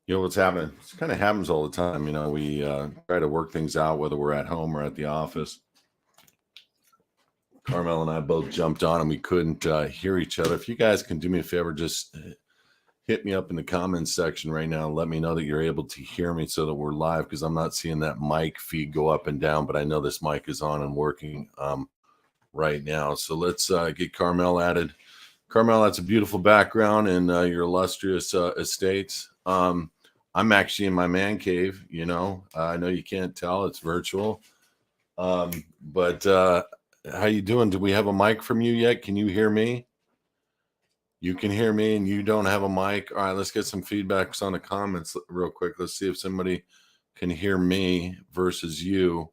You know what's happening? It kind of happens all the time. We try to work things out, whether we're at home or at the office. Carmel and I both jumped on and we couldn't hear each other. If you guys can do me a favor, just hit me up in the comments section right now and let me know that you're able to hear me so that we're live, because I'm not seeing that mic feed go up and down, but I know this mic is on and working right now. So let's get Carmel added. Carmel, that's a beautiful background in your illustrious estates. I'm actually in my man cave, I know you can't tell, it's virtual. But how you doing? Do we have a mic from you yet? Can you hear me? You can hear me and you don't have a mic. All right, let's get some feedbacks on the comments real quick. Let's see if somebody can hear me versus you,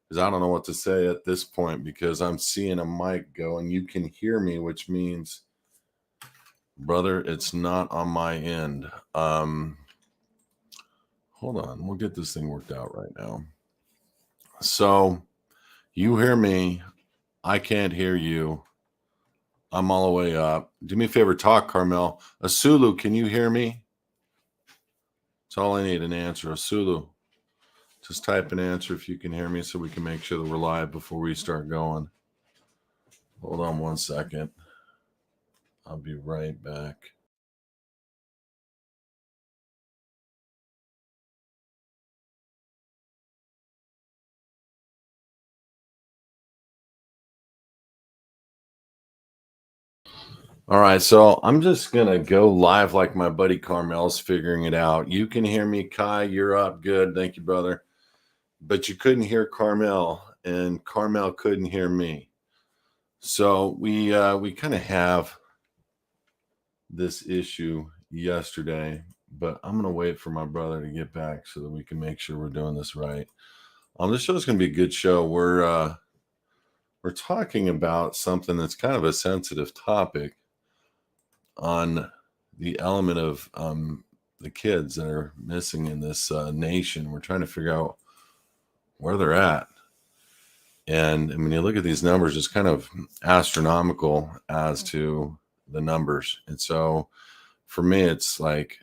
because I don't know what to say at this point, because I'm seeing a mic go and you can hear me, which means, brother, it's not on my end. Hold on, we'll get this thing worked out right now. So you hear me, I can't hear you. I'm all the way up. Do me a favor, talk, Carmel. Asulu, can you hear me? That's all I need, an answer. Asulu, just type an answer if you can hear me so we can make sure that we're live before we start going. Hold on one second. I'll be right back. All right, so I'm just going to go live like my buddy Carmel's figuring it out. You can hear me, Kai. You're up. Good. Thank you, brother. But you couldn't hear Carmel, and Carmel couldn't hear me. So we kind of have this issue yesterday, but I'm going to wait for my brother to get back so that we can make sure we're doing this right. This show is going to be a good show. We're talking about something that's kind of a sensitive topic on the element of the kids that are missing in this nation. We're trying to figure out where they're at. And I mean, you look at these numbers, it's kind of astronomical as to the numbers. And so for me, it's like,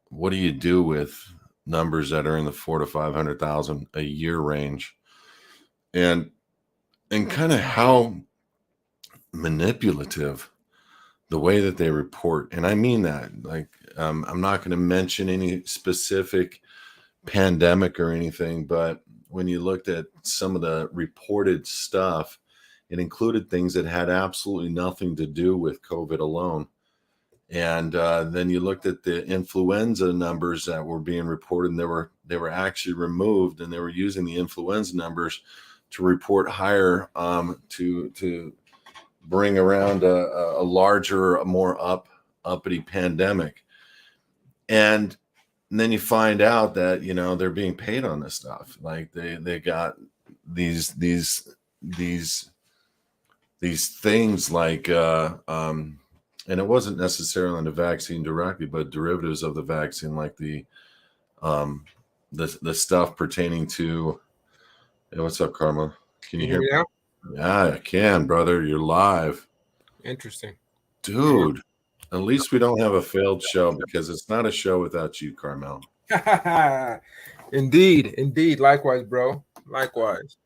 what do you do with numbers that are in the 400,000 to 500,000 a year range? And kind of how manipulative the way that they report. And I mean that, like, I'm not going to mention any specific pandemic or anything, but when you looked at some of the reported stuff, it included things that had absolutely nothing to do with COVID alone. And then you looked at the influenza numbers that were being reported, and they were actually removed, and they were using the influenza numbers to report higher to bring around a larger, a more uppity pandemic. And then you find out that, they're being paid on this stuff. Like they got these things like, and it wasn't necessarily on the vaccine directly, but derivatives of the vaccine, like the stuff pertaining to, hey, what's up, Karma? Can you hear me? Now? Yeah, I can, brother. You're live. Interesting. Dude, at least we don't have a failed show, because it's not a show without you, Carmel. Indeed. Likewise, bro. Likewise.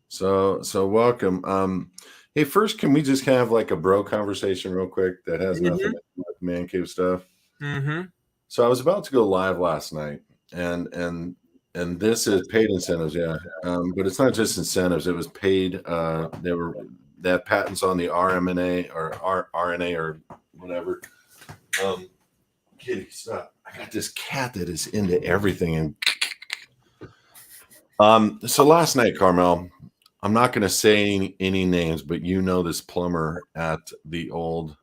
So welcome. Hey, first, can we just have like a bro conversation real quick that has nothing to do with man cave stuff? Mm-hmm. So I was about to go live last night, and this is paid incentives, yeah. But it's not just incentives; it was paid. That patents on the RMNA or RNA or whatever. Kitty, stop! I got this cat that is into everything. And so last night, Carmel, I'm not going to say any names, but this plumber at the old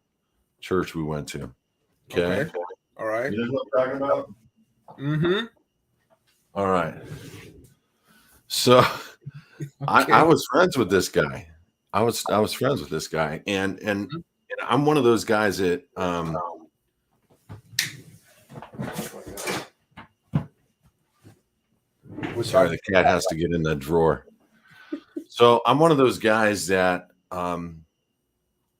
church we went to. Okay. All right. You know what I'm talking about? Mm-hmm. All right. So I was friends with this guy. I was friends with this guy, and I'm one of those guys that sorry, the cat has to get in that drawer. So I'm one of those guys that I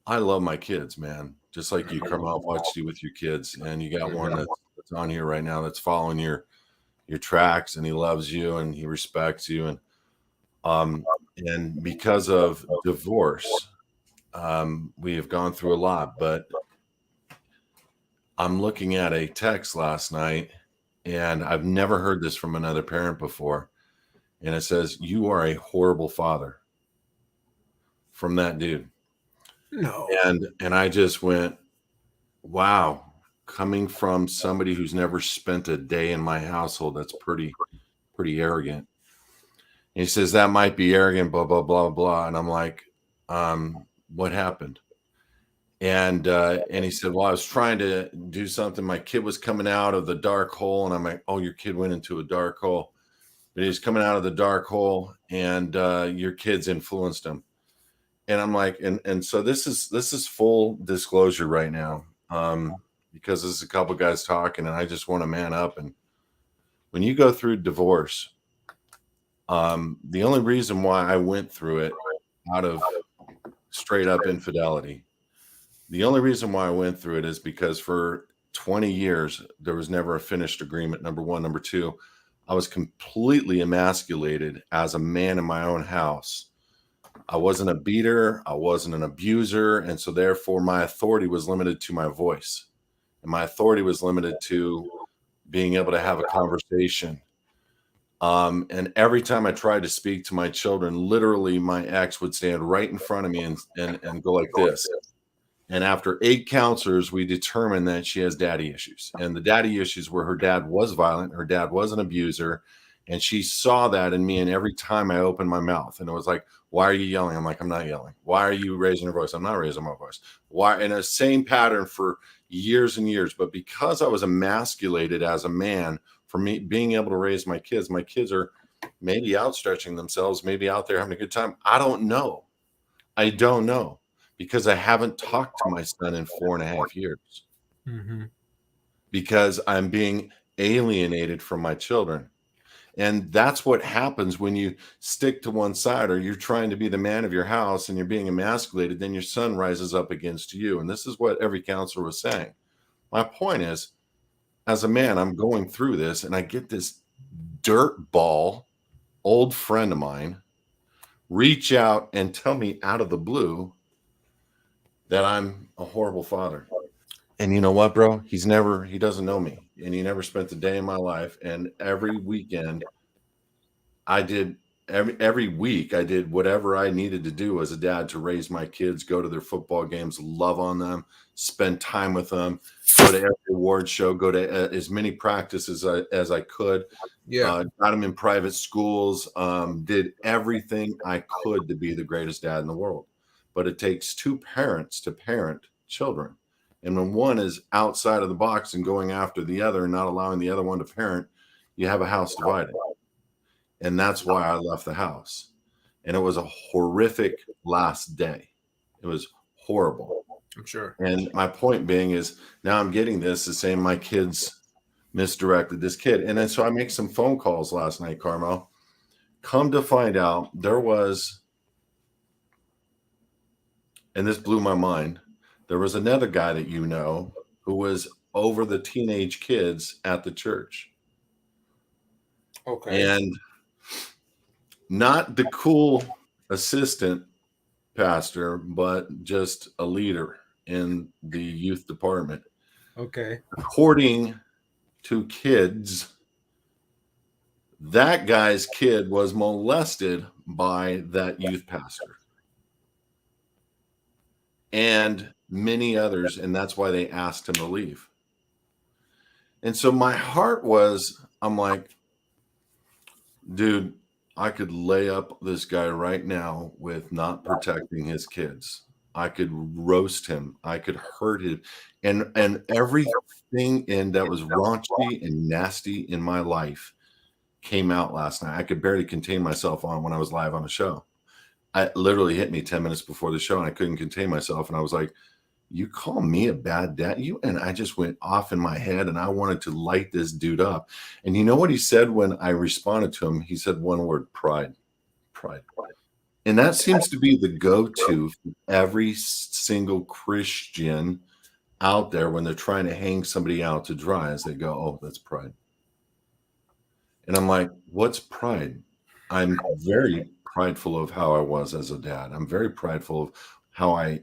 love my kids, man. Just like you, Carmel, watched you with your kids, and you got one that's that's on here right now that's following your tracks, and he loves you and he respects you. And because of divorce, we have gone through a lot, but I'm looking at a text last night, and I've never heard this from another parent before. And it says, "You are a horrible father," from that dude. No. And I just went, wow, coming from somebody who's never spent a day in my household, that's pretty arrogant. And he says, that might be arrogant, blah, blah, blah, blah. And I'm like, what happened? And he said, well, I was trying to do something. My kid was coming out of the dark hole. And I'm like, oh, your kid went into a dark hole. But he's coming out of the dark hole, and your kids influenced him. And I'm like, and so this is full disclosure right now, because there's a couple guys talking, and I just want to man up. And when you go through divorce, the only reason why I went through it out of straight up infidelity, the only reason why I went through it is because for 20 years there was never a finished agreement. Number one. Number two, I was completely emasculated as a man in my own house. I wasn't a beater. I wasn't an abuser. And so therefore my authority was limited to my voice, and my authority was limited to being able to have a conversation. And every time I tried to speak to my children, literally my ex would stand right in front of me and go like this. And after 8 counselors, we determined that she has daddy issues. And the daddy issues were her dad was violent, her dad was an abuser, and she saw that in me. And every time I opened my mouth, and it was like, why are you yelling? I'm like, I'm not yelling. Why are you raising your voice? I'm not raising my voice. Why? And the same pattern for years and years. But because I was emasculated as a man, for me being able to raise my kids are maybe outstretching themselves, maybe out there having a good time. I don't know. I don't know, because I haven't talked to my son in 4.5 years, because I'm being alienated from my children. And that's what happens when you stick to one side, or you're trying to be the man of your house and you're being emasculated. Then your son rises up against you. And this is what every counselor was saying. My point is, as a man, I'm going through this, and I get this dirtball old friend of mine reach out and tell me out of the blue that I'm a horrible father. And you know what, bro? He doesn't know me, and he never spent a day in my life. And every weekend I did, every week I did whatever I needed to do as a dad to raise my kids, go to their football games, love on them, spend time with them, go to every award show, go to as many practices as I could. Yeah. Got them in private schools, did everything I could to be the greatest dad in the world. But it takes 2 parents to parent children. And when one is outside of the box and going after the other and not allowing the other one to parent, you have a house divided. And that's why I left the house. And it was a horrific last day. It was horrible. I'm sure. And my point being is, now I'm getting this is saying my kids misdirected this kid. And then so I make some phone calls last night, Carmel. Come to find out, there was, and this blew my mind, there was another guy that you know who was over the teenage kids at the church. Okay. And not the cool assistant pastor, but just a leader in the youth department. Okay. According to kids, that guy's kid was molested by that youth pastor and many others, and that's why they asked him to leave. And so my heart was, I'm like, dude, I could lay up this guy right now with not protecting his kids. I could roast him. I could hurt him. And everything in that was raunchy and nasty in my life came out last night. I could barely contain myself on when I was live on the show. It literally hit me 10 minutes before the show, and I couldn't contain myself. And I was like, you call me a bad dad? And I just went off in my head, and I wanted to light this dude up. And you know what he said when I responded to him? He said one word: pride. And that seems to be the go-to for every single Christian out there when they're trying to hang somebody out to dry is they go, oh, that's pride. And I'm like, what's pride? I'm very prideful of how I was as a dad. I'm very prideful of how I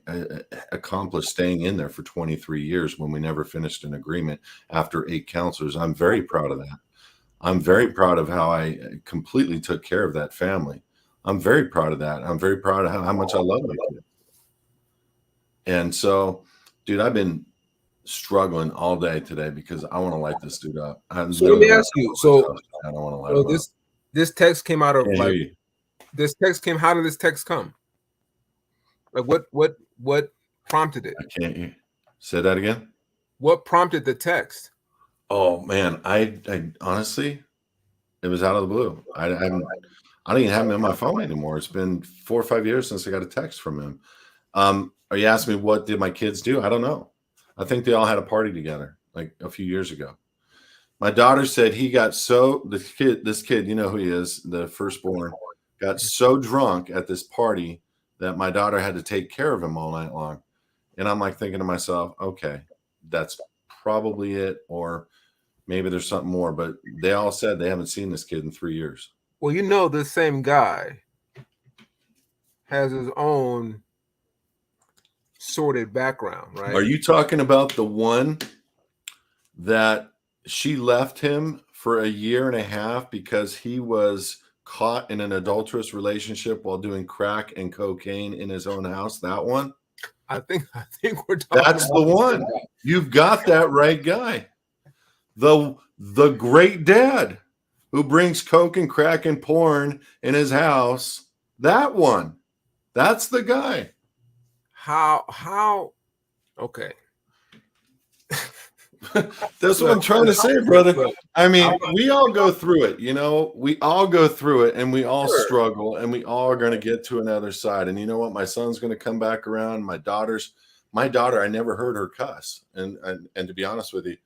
accomplished staying in there for 23 years when we never finished an agreement after 8 counselors. I'm very proud of that. I'm very proud of how I completely took care of that family. I'm very proud of that. I'm very proud of how much I love my kids. And so, dude, I've been struggling all day today because I want to light this dude up. So let me ask you. So I don't want to light him up. This text came out of Can't hear you. this text came. How did this text come? Like what prompted it? I can't hear. Say that again. What prompted the text? Oh man, I honestly, it was out of the blue. I don't even have him in my phone anymore. It's been 4 or 5 years since I got a text from him. Are you asking me what did my kids do? I don't know. I think they all had a party together like a few years ago. My daughter said he got this kid, you know who he is, the firstborn, got so drunk at this party that my daughter had to take care of him all night long. And I'm like thinking to myself, okay, that's probably it. Or maybe there's something more, but they all said they haven't seen this kid in 3 years. Well, you know, this same guy has his own sordid background, right? Are you talking about the one that she left him for 1.5 years because he was caught in an adulterous relationship while doing crack and cocaine in his own house? That one? I think we're talking. That's the one. You've got that right guy. The great dad who brings coke and crack and porn in his house. That one. That's the guy. How? Okay. That's what I'm trying to say, brother. I mean, we all go through it, you know, we all go through it and we all struggle and we all are going to get to another side. And you know what? My son's going to come back around. My daughter, I never heard her cuss. And to be honest with you,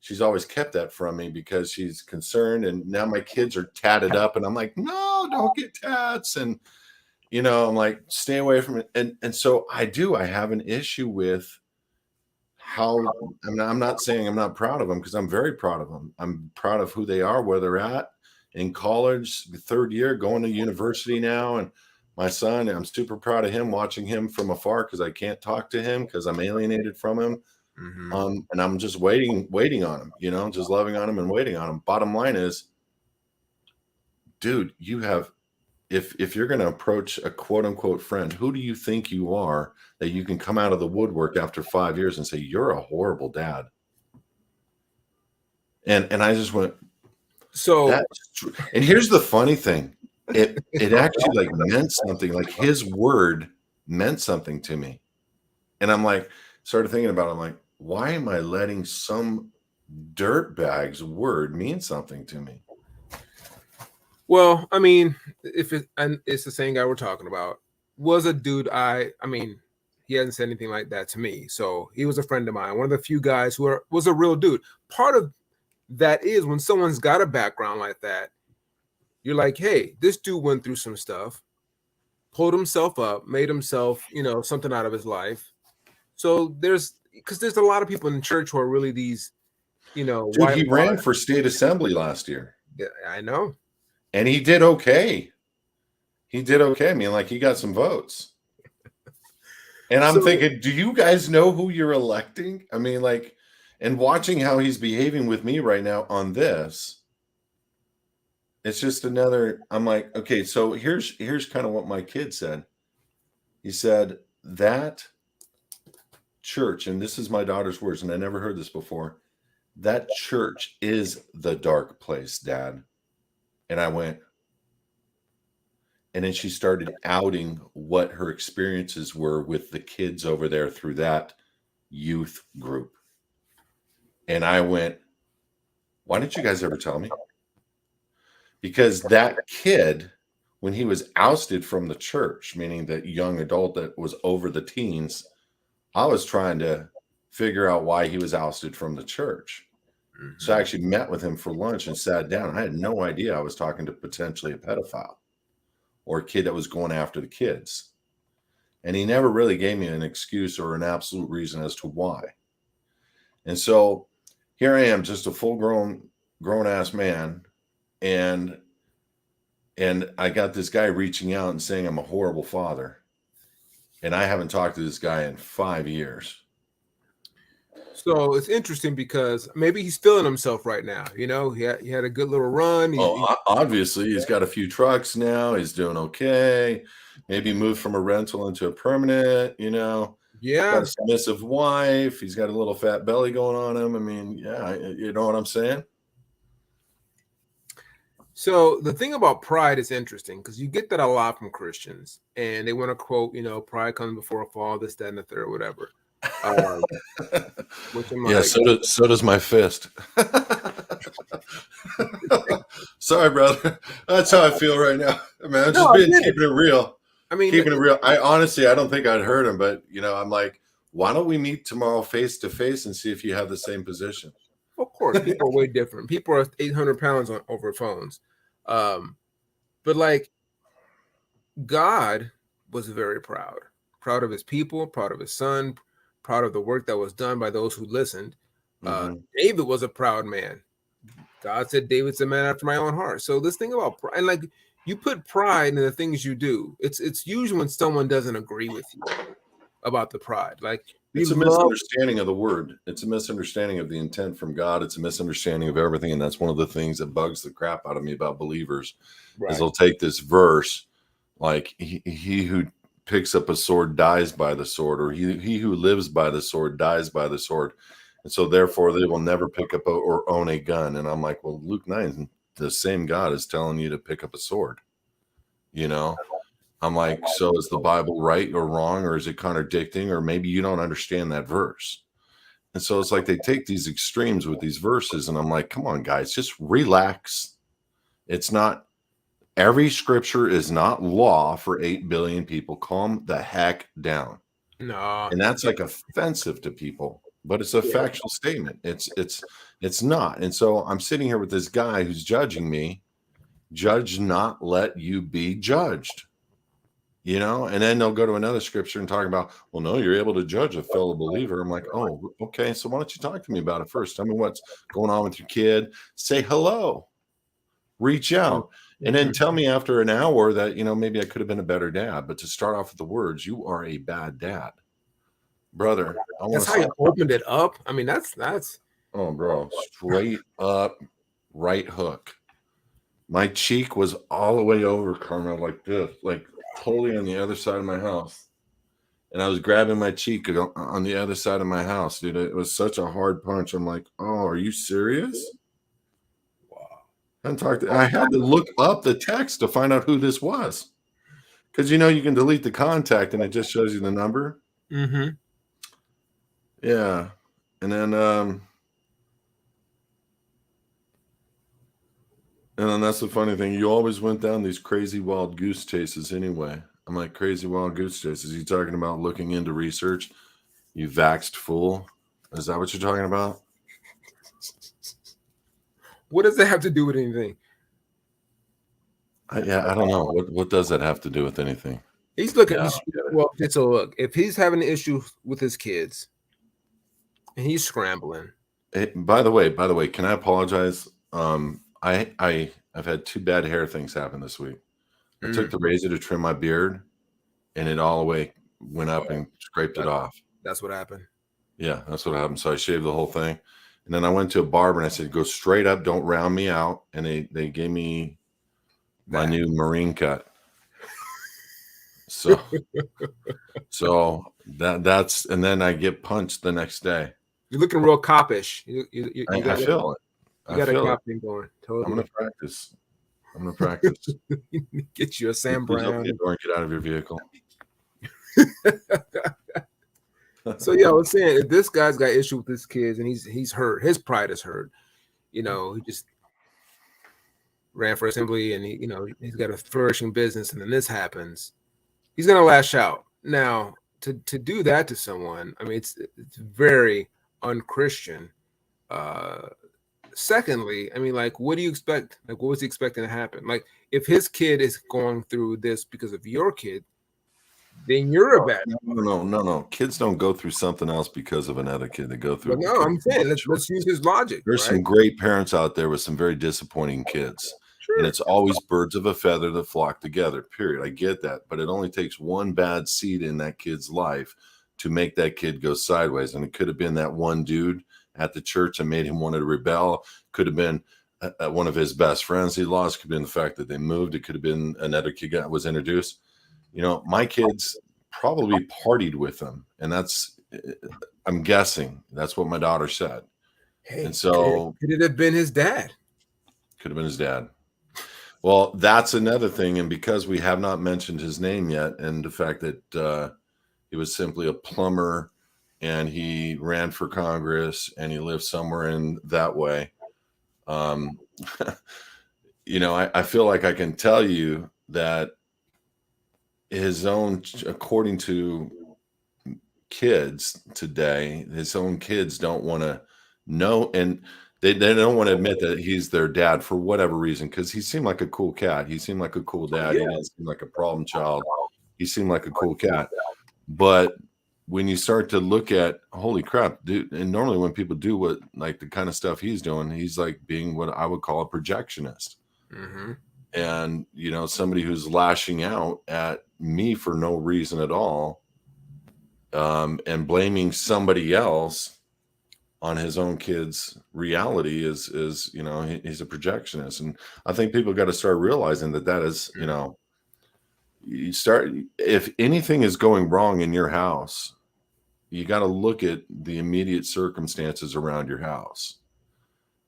she's always kept that from me because she's concerned. And now my kids are tatted up and I'm like, no, don't get tats. And, you know, I'm like, stay away from it. And so I have an issue with how I'm not saying I'm not proud of them because I'm very proud of them. I'm proud of who they are, where they're at in college, 3rd year, going to university now. And my son, I'm super proud of him, watching him from afar because I can't talk to him because I'm alienated from him. Mm-hmm. And I'm just waiting on him, you know, just loving on him and waiting on him. Bottom line is, dude, you have, if you're going to approach a quote unquote friend, who do you think you are that you can come out of the woodwork after 5 years and say, you're a horrible dad? And I just went, so that's true. And here's the funny thing. It actually like meant something, like his word meant something to me. And I'm like, started thinking about it. I'm like, why am I letting some dirtbag's word mean something to me? Well, I mean, it's the same guy we're talking about. Was a dude I mean, he hasn't said anything like that to me. So he was a friend of mine, one of the few guys who was a real dude. Part of that is when someone's got a background like that, you're like, hey, this dude went through some stuff, pulled himself up, made himself, you know, something out of his life. So there's a lot of people in church who are really these, you know, dude, he ran for state assembly last year. Yeah, I know. And he did okay. I mean, like, he got some votes. And I'm thinking, do you guys know who you're electing? I mean, like, and watching how he's behaving with me right now on this, it's just another, I'm like, okay, so here's kind of what my kid said. He said that church, and this is my daughter's words, and I never heard this before, that church is the dark place, Dad. And I went, and then she started outing what her experiences were with the kids over there through that youth group. And I went, why didn't you guys ever tell me? Because that kid, when he was ousted from the church, meaning that young adult that was over the teens, I was trying to figure out why he was ousted from the church. Mm-hmm. So I actually met with him for lunch and sat down. I had no idea I was talking to potentially a pedophile or a kid that was going after the kids. And he never really gave me an excuse or an absolute reason as to why. And so here I am, just a full grown ass man, and I got this guy reaching out and saying I'm a horrible father, and I haven't talked to this guy in 5 years. So it's interesting because maybe he's feeling himself right now. You know, he had a good little run. Obviously, he's got a few trucks now. He's doing okay. Maybe moved from a rental into a permanent. You know, Yeah. got a submissive wife. He's got a little fat belly going on him. I mean, yeah, you know what I'm saying? So the thing about pride is interesting because you get that a lot from Christians, and they want to quote, you know, pride comes before a fall, this, that, and the third, whatever. Which I'm Yeah, like, so does my fist. Sorry, brother. That's how I feel right now. Man, I'm just keeping it real. I mean, keeping it real. I honestly, I don't think I'd hurt him, but you know, I'm like, why don't we meet tomorrow face to face and see if you have the same position? Of course, people are way different. People are 800 pounds over phones. But like, God was very proud of his people, proud of his son, proud of the work that was done by those who listened. David was a proud man. God said, David's a man after my own heart. So this thing about pride, and like, you put pride in the things you do. It's usually when someone doesn't agree with you about the pride. Like, it's a misunderstanding of the word. It's a misunderstanding of the intent from God. It's a misunderstanding of everything. And that's one of the things that bugs the crap out of me about believers, is they'll take this verse, like he who picks up a sword dies by the sword, or he who lives by the sword dies by the sword. And so therefore they will never pick up or own a gun. And I'm like, well, Luke 9, the same God is telling you to pick up a sword, you know? I'm like, so is the Bible right or wrong, or is it contradicting, or maybe you don't understand that verse? And so it's like they take these extremes with these verses, and I'm like, come on, guys, just relax. It's not, every scripture is not law for 8 billion people. Calm the heck down. No. And that's like offensive to people, but it's a factual statement. It's not. And so I'm sitting here with this guy who's judging me. Judge not, let you be judged. You know, and then they'll go to another scripture and talk about, well, no, you're able to judge a fellow believer. I'm like, oh, okay. So why don't you talk to me about it first? Tell me what's going on with your kid. Say hello, reach out, and then tell me after an hour that, you know, maybe I could have been a better dad. But to start off with the words, you are a bad dad, brother. That's how you opened it up. I mean, that's oh, bro, straight up right hook. My cheek was all the way over, Carmel, like this, like totally on the other side of my house. And I was grabbing my cheek on the other side of my house, dude. It was such a hard punch. I'm like, oh, are you serious? Wow. I had to look up the text to find out who this was. Because, you know, you can delete the contact and it just shows you the number. Yeah. And then that's the funny thing. You always went down these crazy wild goose chases anyway. I'm like, crazy wild goose chases. You talking about looking into research? You vaxxed fool. Is that what you're talking about? What does that have to do with anything? I don't know. What does that have to do with anything? He's looking. Well, so look, if he's having an issue with his kids and he's scrambling. Hey, by the way, can I apologize? I've had 2 bad hair things happen this week. I took the razor to trim my beard, and it all the way went up and scraped it off. That's what happened. Yeah, that's what happened. So I shaved the whole thing, and then I went to a barber and I said, "Go straight up, don't round me out." And they gave me my new Marine cut. So that's, and then I get punched the next day. You're looking real coppish. I feel it. You got a cop thing going. Totally. I'm gonna practice. Get you a Sam Brown. Open the door and get out of your vehicle. So yeah, I was saying, if this guy's got issue with his kids and he's hurt, his pride is hurt. You know, he just ran for assembly and he's got a flourishing business, and then this happens. He's gonna lash out. Now, to do that to someone, I mean, it's very unchristian. Secondly, I mean, like, what do you expect? Like, what was he expecting to happen? Like, if his kid is going through this because of your kid, then you're a bad. No. Kids don't go through something else because of another kid. They go through But it no, because I'm of saying life let's use choices. his logic, There's right? some great parents out there with some very disappointing kids. Sure. And it's always birds of a feather that flock together, period. I get that. But it only takes one bad seed in that kid's life to make that kid go sideways. And it could have been that one dude at the church that made him want to rebel. Could have been one of his best friends he lost. Could have been the fact that they moved. It could have been another kid that was introduced. You know, my kids probably partied with them. And that's, I'm guessing, that's what my daughter said. Hey, and so could it have been his dad? Could have been his dad. Well, that's another thing. And because we have not mentioned his name yet, and the fact that he was simply a plumber and he ran for Congress and he lived somewhere in that way, you know, I feel like I can tell you that his own, according to kids today, his own kids don't want to know. And they don't want to admit that he's their dad for whatever reason, because he seemed like a cool cat. He seemed like a cool dad. He didn't seem like a problem child. He seemed like a cool cat. But when you start to look at, holy crap, dude, and normally when people do what, like the kind of stuff he's doing, he's like being what I would call a projectionist. Mm-hmm. And, you know, somebody who's lashing out at me for no reason at all, and blaming somebody else on his own kid's reality is, you know, he's a projectionist. And I think people got to start realizing that is, you know, if anything is going wrong in your house, you got to look at the immediate circumstances around your house.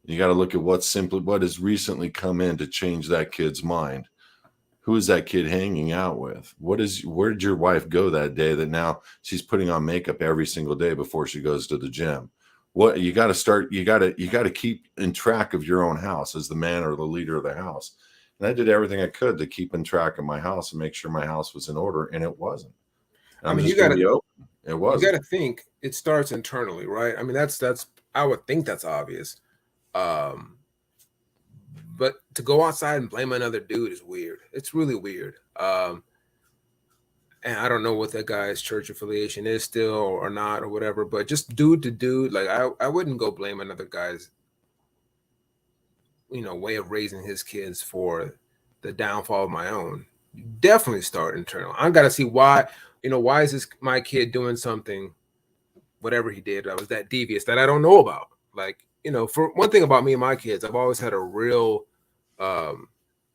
You got to look at what has recently come in to change that kid's mind. Who is that kid hanging out with? Where did your wife go that day that now she's putting on makeup every single day before she goes to the gym? What you got to keep in track of your own house as the man or the leader of the house. And I did everything I could to keep in track of my house and make sure my house was in order, and it wasn't. And I mean, just going to be open. It wasn't. You got to think it starts internally, right? I mean, that's I would think that's obvious. But to go outside and blame another dude is weird. It's really weird. And I don't know what that guy's church affiliation is still or not or whatever, but just dude to dude, like I wouldn't go blame another guy's, you know, way of raising his kids for the downfall of my own. You definitely start internal. I've got to see why, you know, why is my kid doing something, whatever he did, that was that devious that I don't know about. Like, you know, for one thing about me and my kids, I've always had a real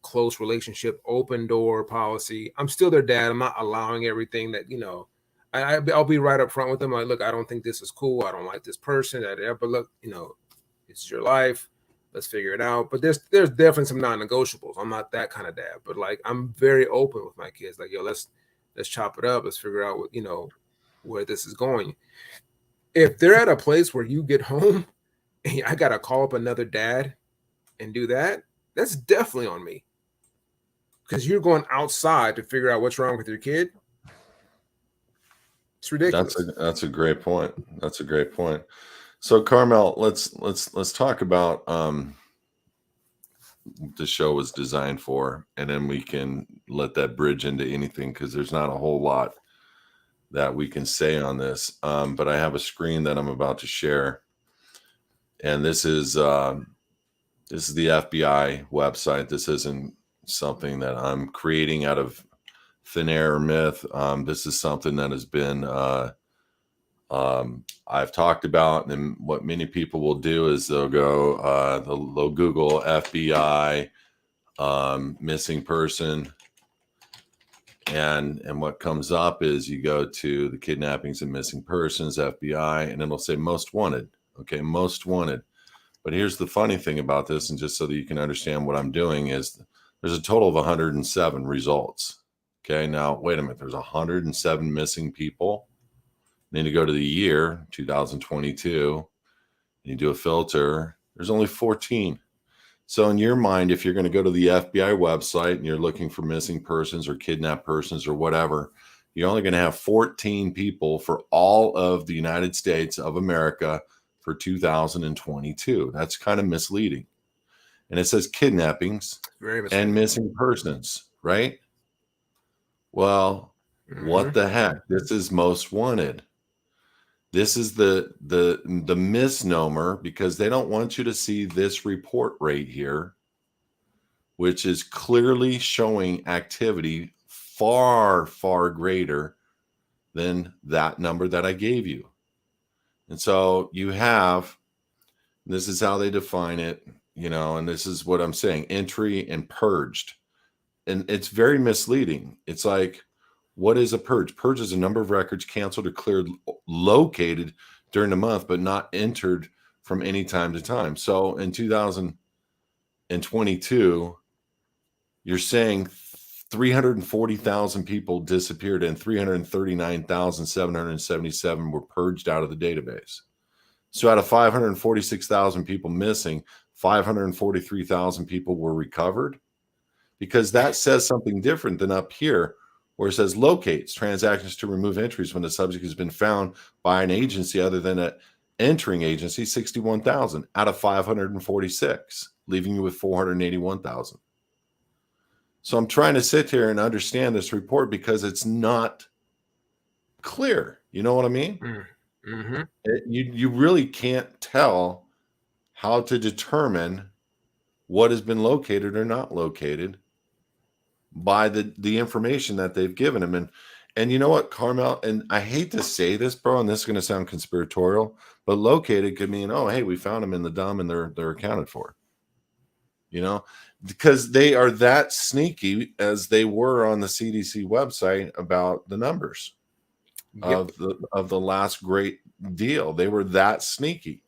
close relationship, open door policy. I'm still their dad. I'm not allowing everything that, you know, I'll be right up front with them. Like, look, I don't think this is cool. I don't like this person. But look, you know, it's your life. Let's figure it out. But there's definitely some non-negotiables. I'm not that kind of dad, but like I'm very open with my kids. Like, yo, let's chop it up. Let's figure out what, you know, where this is going. If they're at a place where you get home and I gotta call up another dad and do that, that's definitely on me. Because you're going outside to figure out what's wrong with your kid. It's ridiculous. That's a great point. That's a great point. So Carmel, let's talk about the show was designed for, and then we can let that bridge into anything, because there's not a whole lot that we can say on this. But I have a screen that I'm about to share, and this is the FBI website. This isn't something that I'm creating out of thin air or myth. This is something that has been I've talked about, and what many people will do is they'll go they'll Google FBI missing person, and what comes up is you go to the kidnappings and missing persons FBI, and it'll say most wanted. Okay, most wanted. But here's the funny thing about this, and just so that you can understand what I'm doing, is there's a total of 107 results. Okay, now wait a minute, there's 107 missing people. Then you go to the year 2022, and you do a filter, there's only 14. So in your mind, if you're going to go to the FBI website and you're looking for missing persons or kidnapped persons or whatever, you're only going to have 14 people for all of the United States of America for 2022. That's kind of misleading. And it says kidnappings and missing persons, right? Well, What the heck? This is most wanted. This is the misnomer, because they don't want you to see this report right here, which is clearly showing activity far, far greater than that number that I gave you. And so you have, this is how they define it, and this is what I'm saying, entry and purged. And it's very misleading. It's like, what is a purge? Purge is a number of records canceled or cleared, located during the month, but not entered from any time to time. So in 2022, you're saying 340,000 people disappeared and 339,777 were purged out of the database. So out of 546,000 people missing, 543,000 people were recovered, because that says something different than up here, where it says locates transactions to remove entries when the subject has been found by an agency other than an entering agency, 61,000 out of 546, leaving you with 481,000. So I'm trying to sit here and understand this report because it's not clear. You know what I mean? You really can't tell how to determine what has been located or not located by the information that they've given him. And you know what, Carmel, and I hate to say this, bro, and this is going to sound conspiratorial, but located could mean, oh, hey, we found them in the dump and they're accounted for. Because they are that sneaky, as they were on the CDC website about the numbers of the last great deal. They were that sneaky,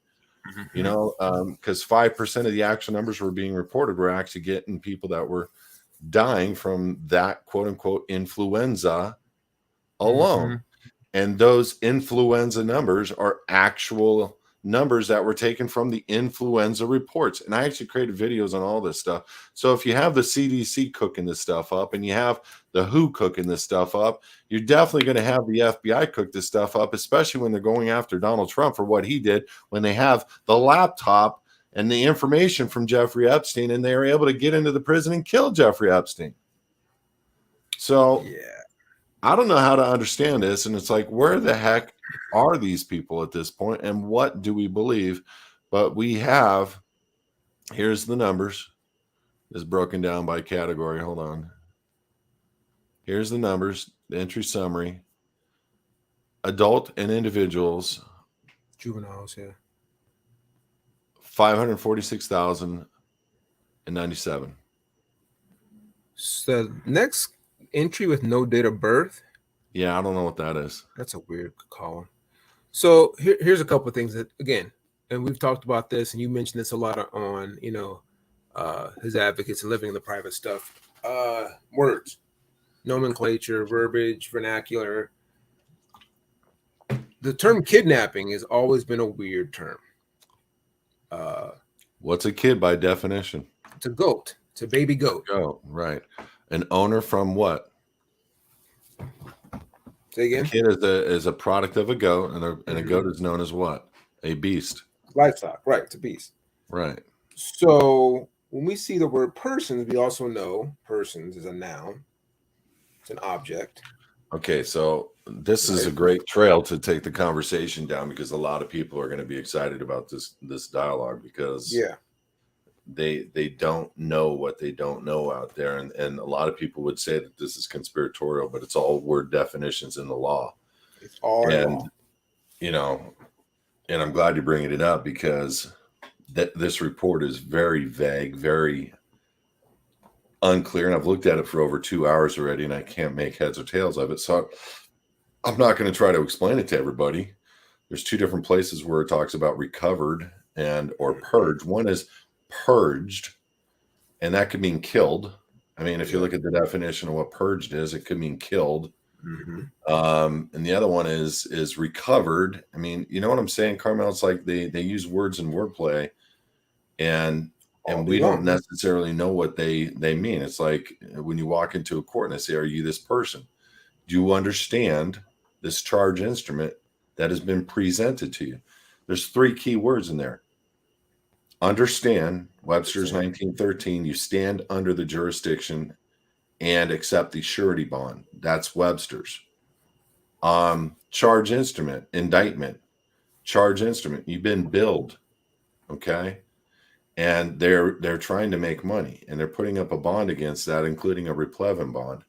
because 5% of the actual numbers were being reported were actually getting people that were dying from that quote unquote influenza alone. And those influenza numbers are actual numbers that were taken from the influenza reports. And I actually created videos on all this stuff. So if you have the CDC cooking this stuff up and you have the WHO cooking this stuff up, you're definitely going to have the FBI cook this stuff up, especially when they're going after Donald Trump for what he did, when they have the laptop and the information from Jeffrey Epstein, and they were able to get into the prison and kill Jeffrey Epstein. So I don't know how to understand this. And it's like, where the heck are these people at this point, and what do we believe? But we have, here's the numbers. It's broken down by category. Hold on. Here's the numbers, the entry summary. Adult and individuals. Juveniles, 546,097. So next entry with no date of birth. Yeah, I don't know what that is. That's a weird column. So here's a couple of things that, again, and we've talked about this, and you mentioned this a lot on, his advocates and living in the private stuff. Words, nomenclature, verbiage, vernacular. The term kidnapping has always been a weird term. What's a kid by definition? It's a goat. It's a baby goat. Oh, right. An owner from what? Say again? A kid is a product of a goat, and a goat is known as what? A beast. Livestock, right. It's a beast. Right. So when we see the word persons, we also know persons is a noun. It's an object. Okay, so this is a great trail to take the conversation down, because a lot of people are going to be excited about this dialogue, because they don't know what they don't know out there. And a lot of people would say that this is conspiratorial, but it's all word definitions in the law. It's all law. And I'm glad you're bringing it up, because this report is very vague, very unclear. And I've looked at it for over 2 hours already, and I can't make heads or tails of it. So I'm not going to try to explain it to everybody. There's two different places where it talks about recovered or purged. One is purged, and that could mean killed. I mean, if you look at the definition of what purged is, it could mean killed. And the other one is recovered. I mean, you know what I'm saying, Carmel? It's like they use words in wordplay, and we don't necessarily know what they mean. It's like when you walk into a court and they say, "Are you this person? Do you understand this charge instrument that has been presented to you?" There's three key words in there. Understand, Webster's 1913, you stand under the jurisdiction and accept the surety bond. That's Webster's. Charge instrument, indictment, charge instrument. You've been billed, okay? And they're trying to make money, and they're putting up a bond against that, including a replevin bond.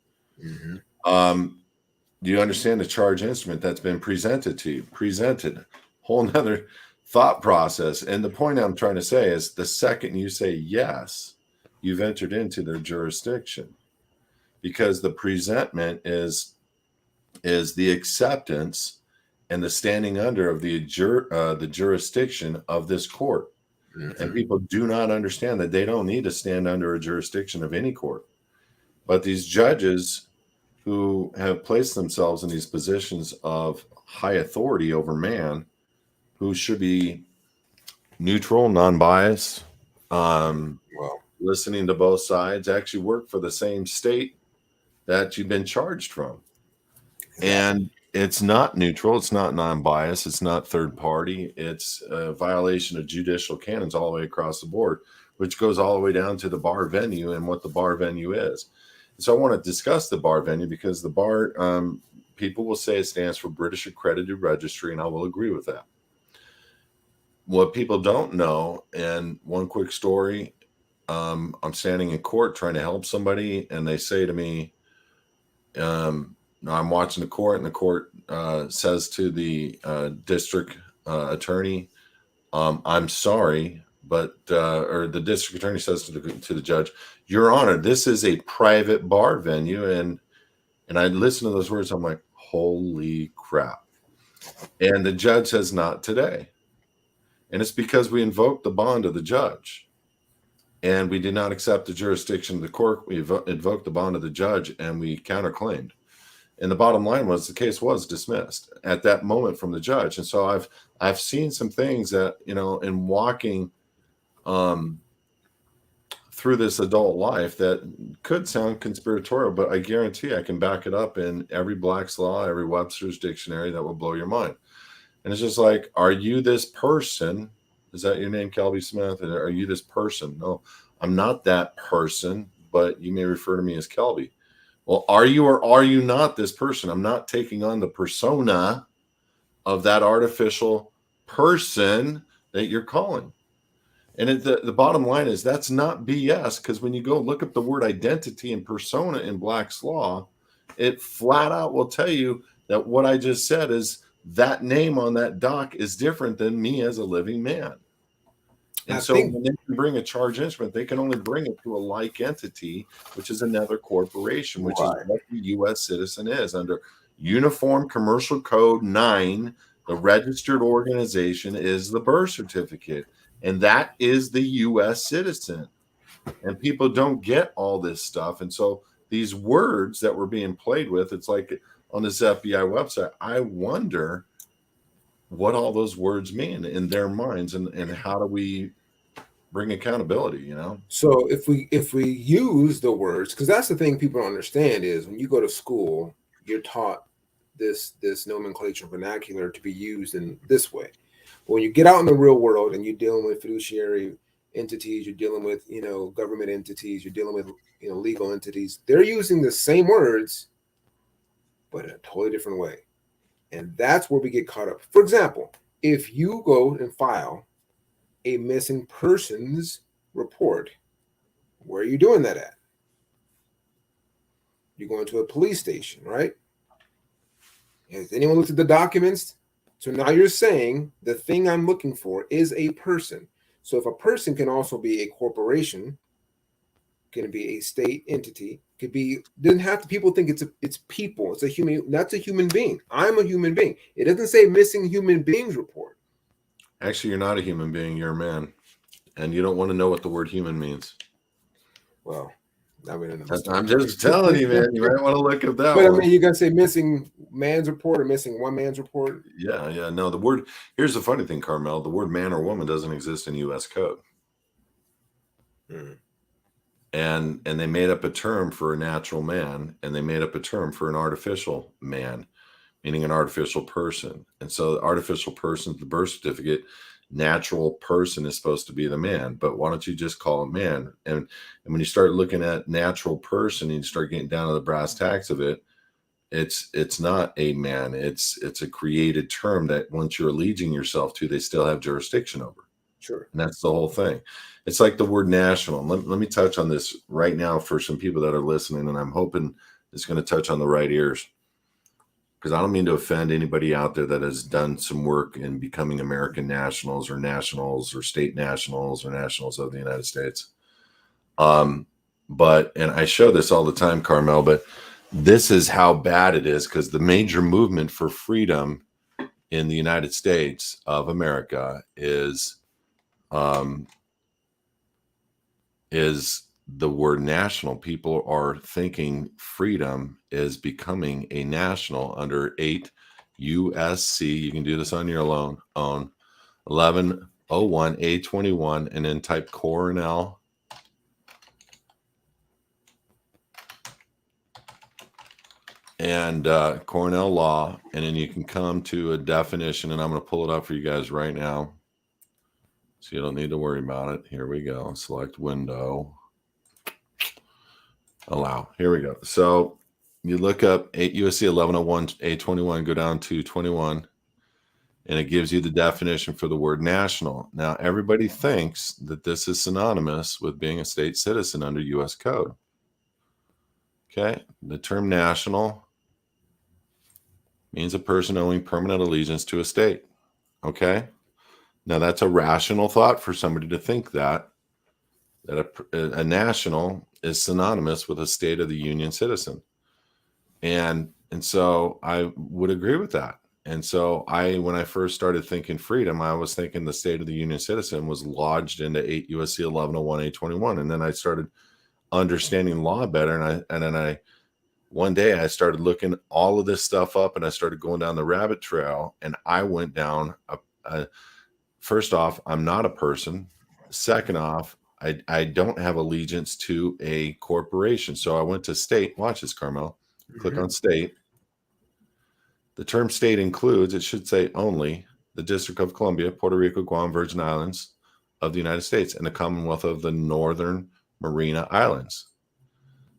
Do you understand the charge instrument that's been presented to you? Presented, whole nother thought process. And the point I'm trying to say is, the second you say yes, you've entered into their jurisdiction, because the presentment is the acceptance and the standing under of the jurisdiction of this court. And people do not understand that they don't need to stand under a jurisdiction of any court. But these judges who have placed themselves in these positions of high authority over man, who should be neutral, non-biased, listening to both sides, actually work for the same state that you've been charged from. And it's not neutral, it's not non-biased, it's not third party, it's a violation of judicial canons all the way across the board, which goes all the way down to the bar venue and what the bar venue is. So I want to discuss the bar venue, because the bar, people will say it stands for British Accredited Registry, and I will agree with that. What people don't know, and one quick story, I'm standing in court trying to help somebody, and they say to me, I'm watching the court, and the court says to the district attorney, I'm sorry, but or the district attorney says to the judge, Your Honor, this is a private bar venue. And I listen to those words, I'm like, holy crap. And the judge says, not today. And it's because we invoked the bond of the judge, and we did not accept the jurisdiction of the court. We invoked the bond of the judge, and we counterclaimed. And the bottom line was, the case was dismissed at that moment from the judge. And so I've seen some things that, in walking through this adult life, that could sound conspiratorial, but I guarantee I can back it up in every Black's Law, every Webster's dictionary that will blow your mind. And it's just like, are you this person? Is that your name, Kelby Smith? Are you this person? No, I'm not that person, but you may refer to me as Kelby. Well, are you or are you not this person? I'm not taking on the persona of that artificial person that you're calling. And the bottom line is, that's not BS, because when you go look up the word identity and persona in Black's Law, it flat out will tell you that what I just said is, that name on that doc is different than me as a living man. And so when they can bring a charge instrument, they can only bring it to a like entity, which is another corporation, which is what the U.S. citizen is. Under Uniform Commercial Code 9, the registered organization is the birth certificate, and that is the U.S. citizen. And people don't get all this stuff. And so these words that were being played with, it's like on this FBI website, I wonder what all those words mean in their minds, and how do we bring accountability, So if we use the words, because that's the thing people don't understand, is when you go to school, you're taught this nomenclature vernacular to be used in this way. But when you get out in the real world and you're dealing with fiduciary entities, you're dealing with government entities, you're dealing with legal entities, they're using the same words but in a totally different way. And that's where we get caught up. For example, if you go and file a missing persons report, where are you doing that at? You're going to a police station, right? Has anyone looked at the documents? So now you're saying the thing I'm looking for is a person. So if a person can also be a corporation, can be a state entity, could be, doesn't have to, people think it's people, it's a human, that's a human being. I'm a human being. It doesn't say missing human beings report. Actually, you're not a human being, you're a man. And you don't want to know what the word human means. Well, I'm just telling you, man, you might want to look at that. But I mean, you got to say missing man's report or missing one man's report. Yeah. No, the word, here's the funny thing, Carmel, the word man or woman doesn't exist in U.S. code. And they made up a term for a natural man, and they made up a term for an artificial man, meaning an artificial person. And so the artificial person, the birth certificate, natural person is supposed to be the man, but why don't you just call it man? And when you start looking at natural person and you start getting down to the brass tacks of it, it's not a man. It's a created term that once you're alleging yourself to, they still have jurisdiction over. Sure. And that's the whole thing. It's like the word national. Let me touch on this right now for some people that are listening, and I'm hoping it's going to touch on the right ears, because I don't mean to offend anybody out there that has done some work in becoming American nationals or state nationals or nationals of the United States. But, and I show this all the time, Carmel, but this is how bad it is, because the major movement for freedom in the United States of America is the word national. People are thinking freedom is becoming a national under 8 USC. You can do this on your own 1101 A21, and then type Coronel. And Cornell law, and then you can come to a definition, and I'm going to pull it up for you guys right now, so you don't need to worry about it. Here we go. Select window. Allow. Here we go. So you look up 8 USC 1101 A21, go down to 21, and it gives you the definition for the word national. Now, everybody thinks that this is synonymous with being a state citizen under U.S. code. Okay. The term national means a person owing permanent allegiance to a state. Okay. Now, that's a rational thought for somebody to think that a national is synonymous with a state of the union citizen. And so I would agree with that. And so when I first started thinking freedom, I was thinking the state of the union citizen was lodged into 8 USC 1101 A21. And then I started understanding law better. And then one day I started looking all of this stuff up, and I started going down the rabbit trail, and I went down first off, I'm not a person. Second off, I don't have allegiance to a corporation. So I went to state. Watch this, Carmel. Click on state. The term state includes, it should say only, the District of Columbia, Puerto Rico, Guam, Virgin Islands of the United States, and the Commonwealth of the Northern Mariana Islands.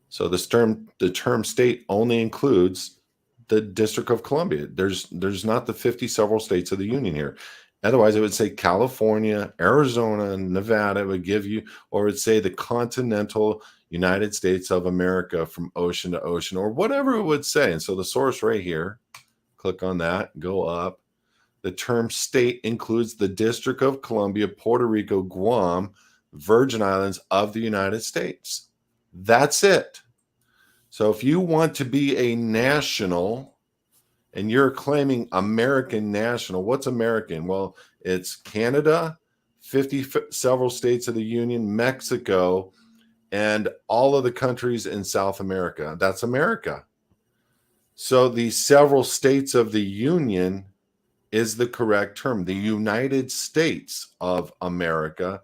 So the term state only includes the District of Columbia. There's not the 50 several states of the union here. Otherwise, it would say California, Arizona, Nevada. It would give you, or it would say the continental United States of America from ocean to ocean, or whatever it would say. And so the source right here, click on that, go up. The term state includes the District of Columbia, Puerto Rico, Guam, Virgin Islands of the United States. That's it. So if you want to be a national and you're claiming American national, what's American? Well, it's Canada, 50 several states of the Union, Mexico, and all of the countries in South America. That's America. So the several states of the Union is the correct term. The United States of America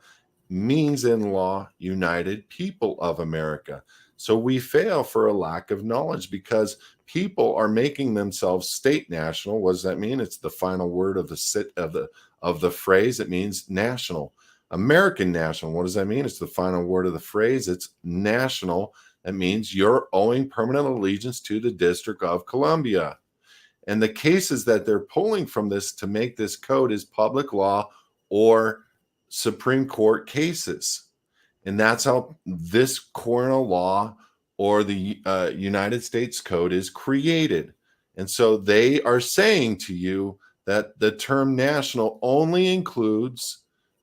means in law United People of America. So we fail for a lack of knowledge, because people are making themselves state national. What does that mean? It's the final word of the phrase. It means national. American national. What does that mean? It's the final word of the phrase. It's national. That means you're owing permanent allegiance to the District of Columbia. And the cases that they're pulling from this to make this code is public law or Supreme Court cases. And that's how this Coronel law or the United States Code is created. And so they are saying to you that the term national only includes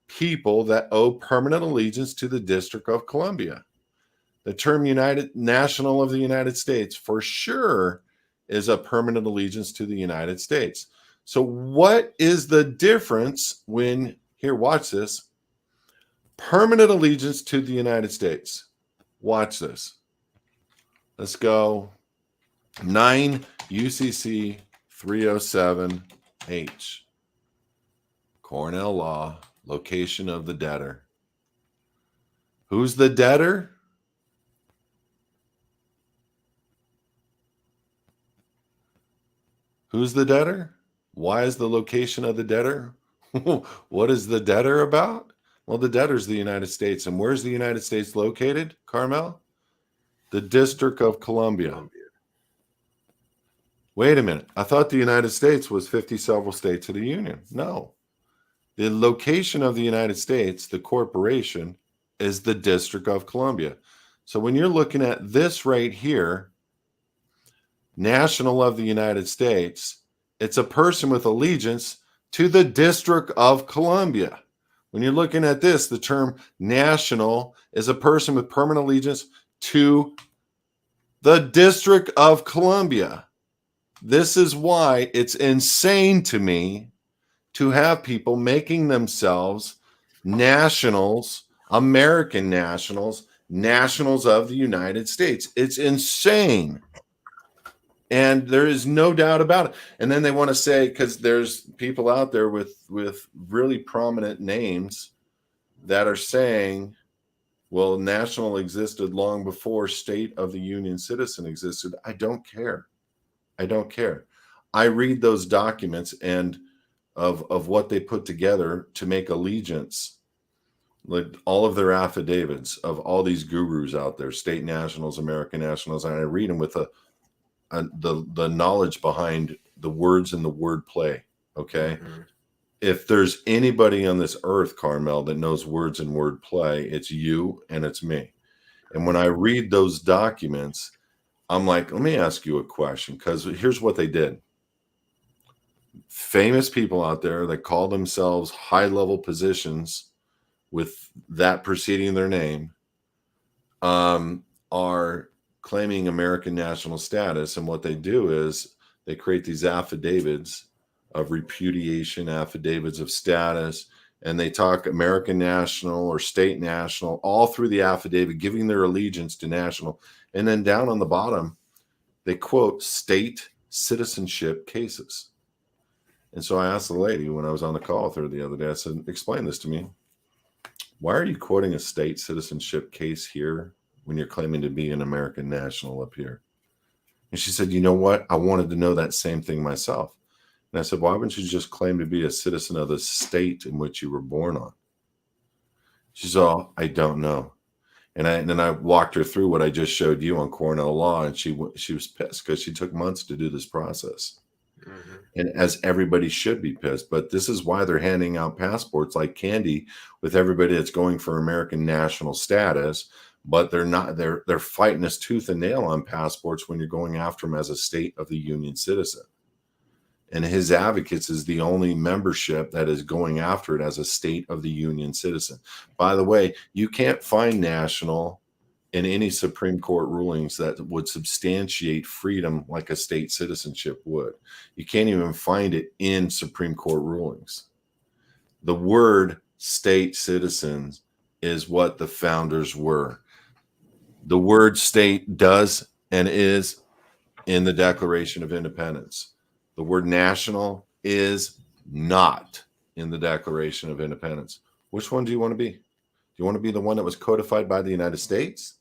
people that owe permanent allegiance to the District of Columbia. The term national of the United States for sure is a permanent allegiance to the United States. So what is the difference when, here, watch this, permanent allegiance to the United States? Watch this. Let's go 9 UCC 307H. Cornell law, location of the debtor. Who's the debtor? Who's the debtor? Why is the location of the debtor? What is the debtor about? Well, the debtor is the United States. And where's the United States located, Carmel? The District of Columbia. Wait a minute. I thought the United States was 50 several states of the Union. No. The location of the United States, the corporation, is the District of Columbia. So when you're looking at this right here, national of the United States, it's a person with allegiance to the District of Columbia. When you're looking at this, the term national is a person with permanent allegiance to the District of Columbia. This is why it's insane to me to have people making themselves nationals, American nationals, nationals of the United States. It's insane. And there is no doubt about it. And then they want to say, because there's people out there with really prominent names that are saying, well, national existed long before state of the Union citizen existed. I don't care. I don't care. I read those documents and of what they put together to make allegiance, like all of their affidavits of all these gurus out there, state nationals, American nationals, and I read them with the knowledge behind the words and the word play. Okay. Mm-hmm. If there's anybody on this earth, Carmel, that knows words and word play, it's you and it's me. And when I read those documents, I'm like, let me ask you a question, because here's what they did. Famous people out there that call themselves high-level positions with that preceding their name are claiming American national status. And what they do is they create these affidavits of repudiation, affidavits of status, and they talk American national or state national all through the affidavit, giving their allegiance to national. And then down on the bottom, they quote state citizenship cases. And so I asked the lady when I was on the call with her the other day, I said, explain this to me. Why are you quoting a state citizenship case here when you're claiming to be an American national up here? And she said, you know what? I wanted to know that same thing myself. And I said, why wouldn't you just claim to be a citizen of the state in which you were born on? She said, oh, I don't know. And then I walked her through what I just showed you on Cornell law, and she was pissed because she took months to do this process. Mm-hmm. And as everybody should be pissed, but this is why they're handing out passports like candy with everybody that's going for American national status, but they're not. They're fighting us tooth and nail on passports when you're going after them as a state of the Union citizen. And HISadvocates is the only membership that is going after it as a state of the Union citizen. By the way, you can't find national in any Supreme Court rulings that would substantiate freedom like a state citizenship would. You can't even find it in Supreme Court rulings. The word state citizens is what the founders were. The word state does and is in the Declaration of Independence. The word national is not in the Declaration of Independence. Which one do you want to be? Do you want to be the one that was codified by the United States?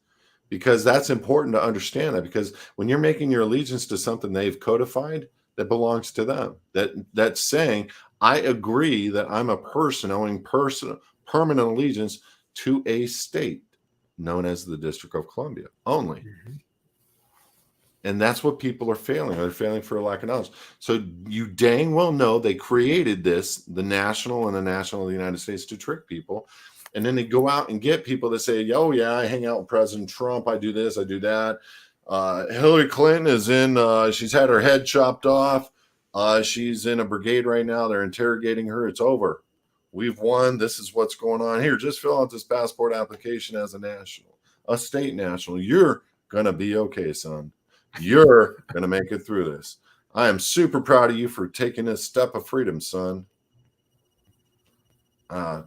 Because that's important to understand that, because when you're making your allegiance to something they've codified, that belongs to them. That's saying, I agree that I'm a person owing permanent allegiance to a state known as the District of Columbia only. Mm-hmm. And that's what people are failing. They're failing for a lack of knowledge. So you dang well know they created this, the national and the national of the United States, to trick people. And then they go out and get people that say, oh, yeah, I hang out with President Trump. I do this, I do that. Hillary Clinton is in, she's had her head chopped off. She's in a brigade right now. They're interrogating her. It's over. We've won. This is what's going on here. Just fill out this passport application as a national, a state national. You're going to be okay, son. You're going to make it through this. I am super proud of you for taking this step of freedom, son.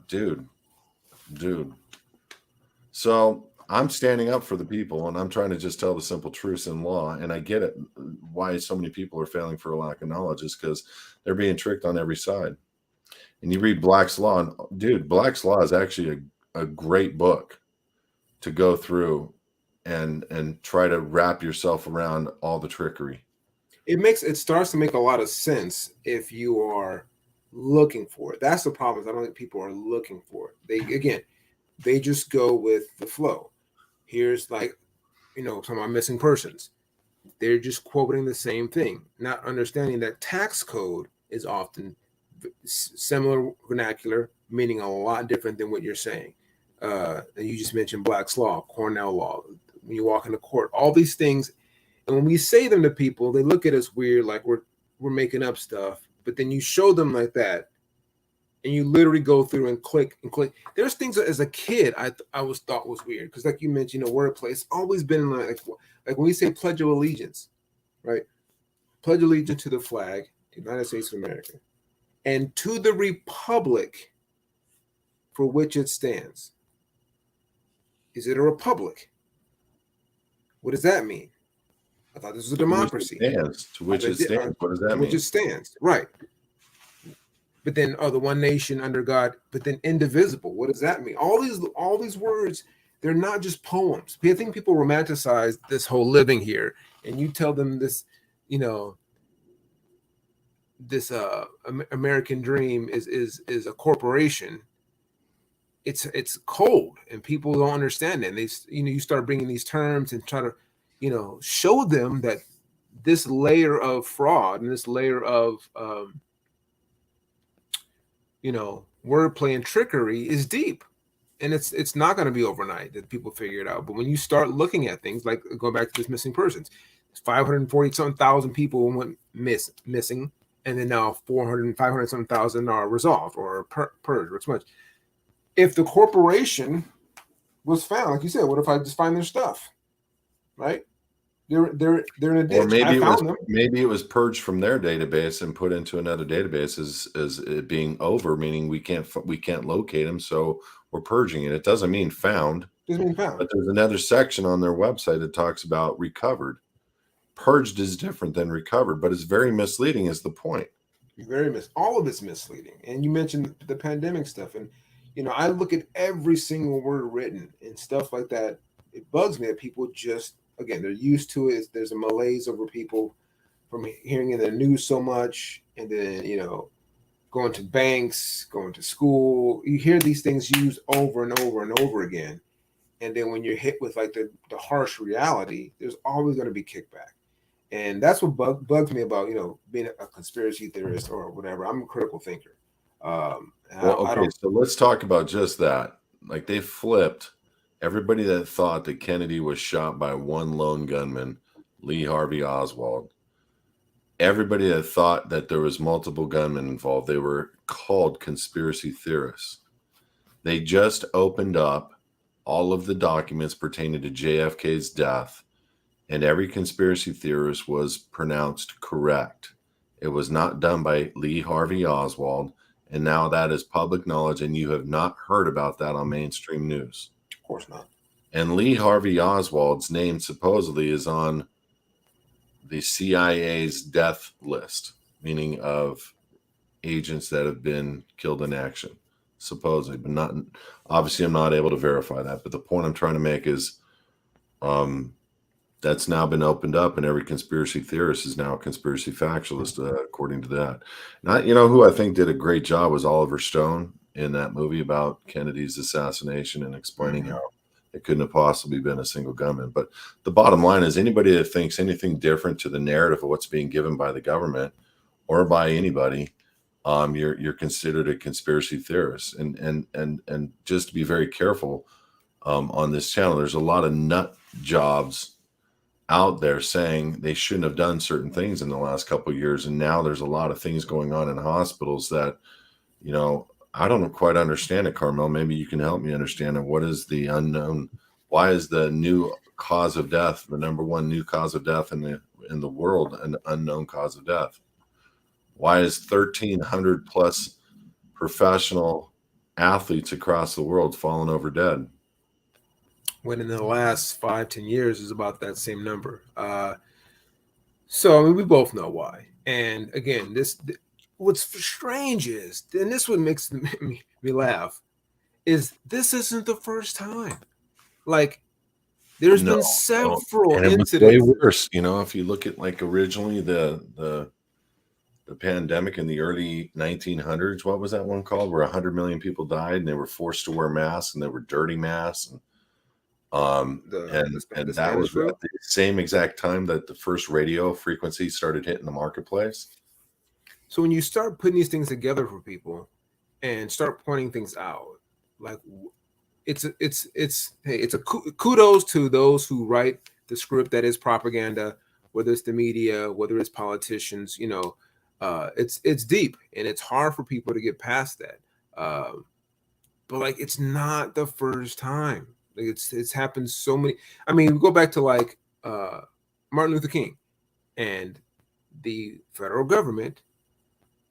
Dude. So I'm standing up for the people, and I'm trying to just tell the simple truths in law. And I get it. Why so many people are failing for a lack of knowledge is because they're being tricked on every side. And you read Black's Law, and dude, Black's Law is actually a great book to go through and try to wrap yourself around all the trickery. It starts to make a lot of sense if you are looking for it. That's the problem. I don't think people are looking for it. They just go with the flow. Here's like, some of my missing persons. they're just quoting the same thing, not understanding that tax code is often similar vernacular, meaning a lot different than what you're saying. And you just mentioned Black's Law, Cornell Law. When you walk into court, all these things, and when we say them to people, they look at us weird, like we're making up stuff. But then you show them like that, and you literally go through and click and click. There's things that as a kid I was thought was weird because, like you mentioned, wordplay. It's always been like when we say Pledge of Allegiance, right? Pledge allegiance to the flag, United States of America, and to the republic for which it stands. Is it a republic? What does that mean? I thought this was a democracy. To which it stands. What does that mean? Which it stands, right? But then, the one nation under God, but then indivisible. What does that mean? All these words, they're not just poems. I think people romanticize this whole living here, and you tell them this, this American dream is a corporation. It's cold, and people don't understand it. And they, you start bringing these terms and try to, show them that this layer of fraud and this layer of wordplay and trickery is deep, and it's not going to be overnight that people figure it out. But when you start looking at things like going back to this missing persons, 540,000 people went missing, and then now 500,000 are resolved or purged, or it's much. If the corporation was found, like you said, what if I just find their stuff, right? They're in a ditch. Or maybe it was purged from their database and put into another database as it being over, meaning we can't locate them, so we're purging it. It doesn't mean found. It doesn't mean found. But there's another section on their website that talks about recovered. Purged is different than recovered, but it's very misleading is the point. All of it's misleading. And you mentioned the pandemic stuff, and I look at every single word written and stuff like that. It bugs me that people just, again, they're used to it. There's a malaise over people from hearing in the news so much, and then going to banks, going to school. You hear these things used over and over and over again, and then when you're hit with like the harsh reality, there's always going to be kickback, and that's what bugs me about being a conspiracy theorist or whatever. I'm a critical thinker. So let's talk about just that. Like, they flipped. Everybody that thought that Kennedy was shot by one lone gunman, Lee Harvey Oswald, everybody that thought that there was multiple gunmen involved, they were called conspiracy theorists. They just opened up all of the documents pertaining to JFK's death, and every conspiracy theorist was pronounced correct. It was not done by Lee Harvey Oswald, and now that is public knowledge, and you have not heard about that on mainstream news. Of course not. And Lee Harvey Oswald's name supposedly is on the CIA's death list, meaning of agents that have been killed in action, supposedly, but not. Obviously, I'm not able to verify that. But the point I'm trying to make is that's now been opened up, and every conspiracy theorist is now a conspiracy factualist, according to that. Now, who I think did a great job was Oliver Stone in that movie about Kennedy's assassination and explaining how it couldn't have possibly been a single gunman. But the bottom line is, anybody that thinks anything different to the narrative of what's being given by the government or by anybody, you're considered a conspiracy theorist. And just to be very careful on this channel, there's a lot of nut jobs out there saying they shouldn't have done certain things in the last couple of years, and now there's a lot of things going on in hospitals that I don't quite understand it. Carmel, maybe you can help me understand it. What is the unknown? Why is the new cause of death the number one new cause of death in the world an unknown cause of death? Why is 1,300 plus professional athletes across the world falling over dead? When in the last 5-10 years is about that same number. So we both know why. And again, what's strange is, and this what makes me laugh, is this isn't the first time. Like, there's been several and it was incidents. way worse. If you look at like originally the pandemic in the early 1900s, what was that one called? Where 100 million people died and they were forced to wear masks, and they were dirty masks. And The that Spanish was flu. at the same exact time that the first radio frequency started hitting the marketplace. So when you start putting these things together for people and start pointing things out, like it's a kudos to those who write the script that is propaganda, whether it's the media, whether it's politicians. It's deep and it's hard for people to get past that. But like, it's not the first time. Like, it's happened so many. I mean, we go back to like Martin Luther King, and the federal government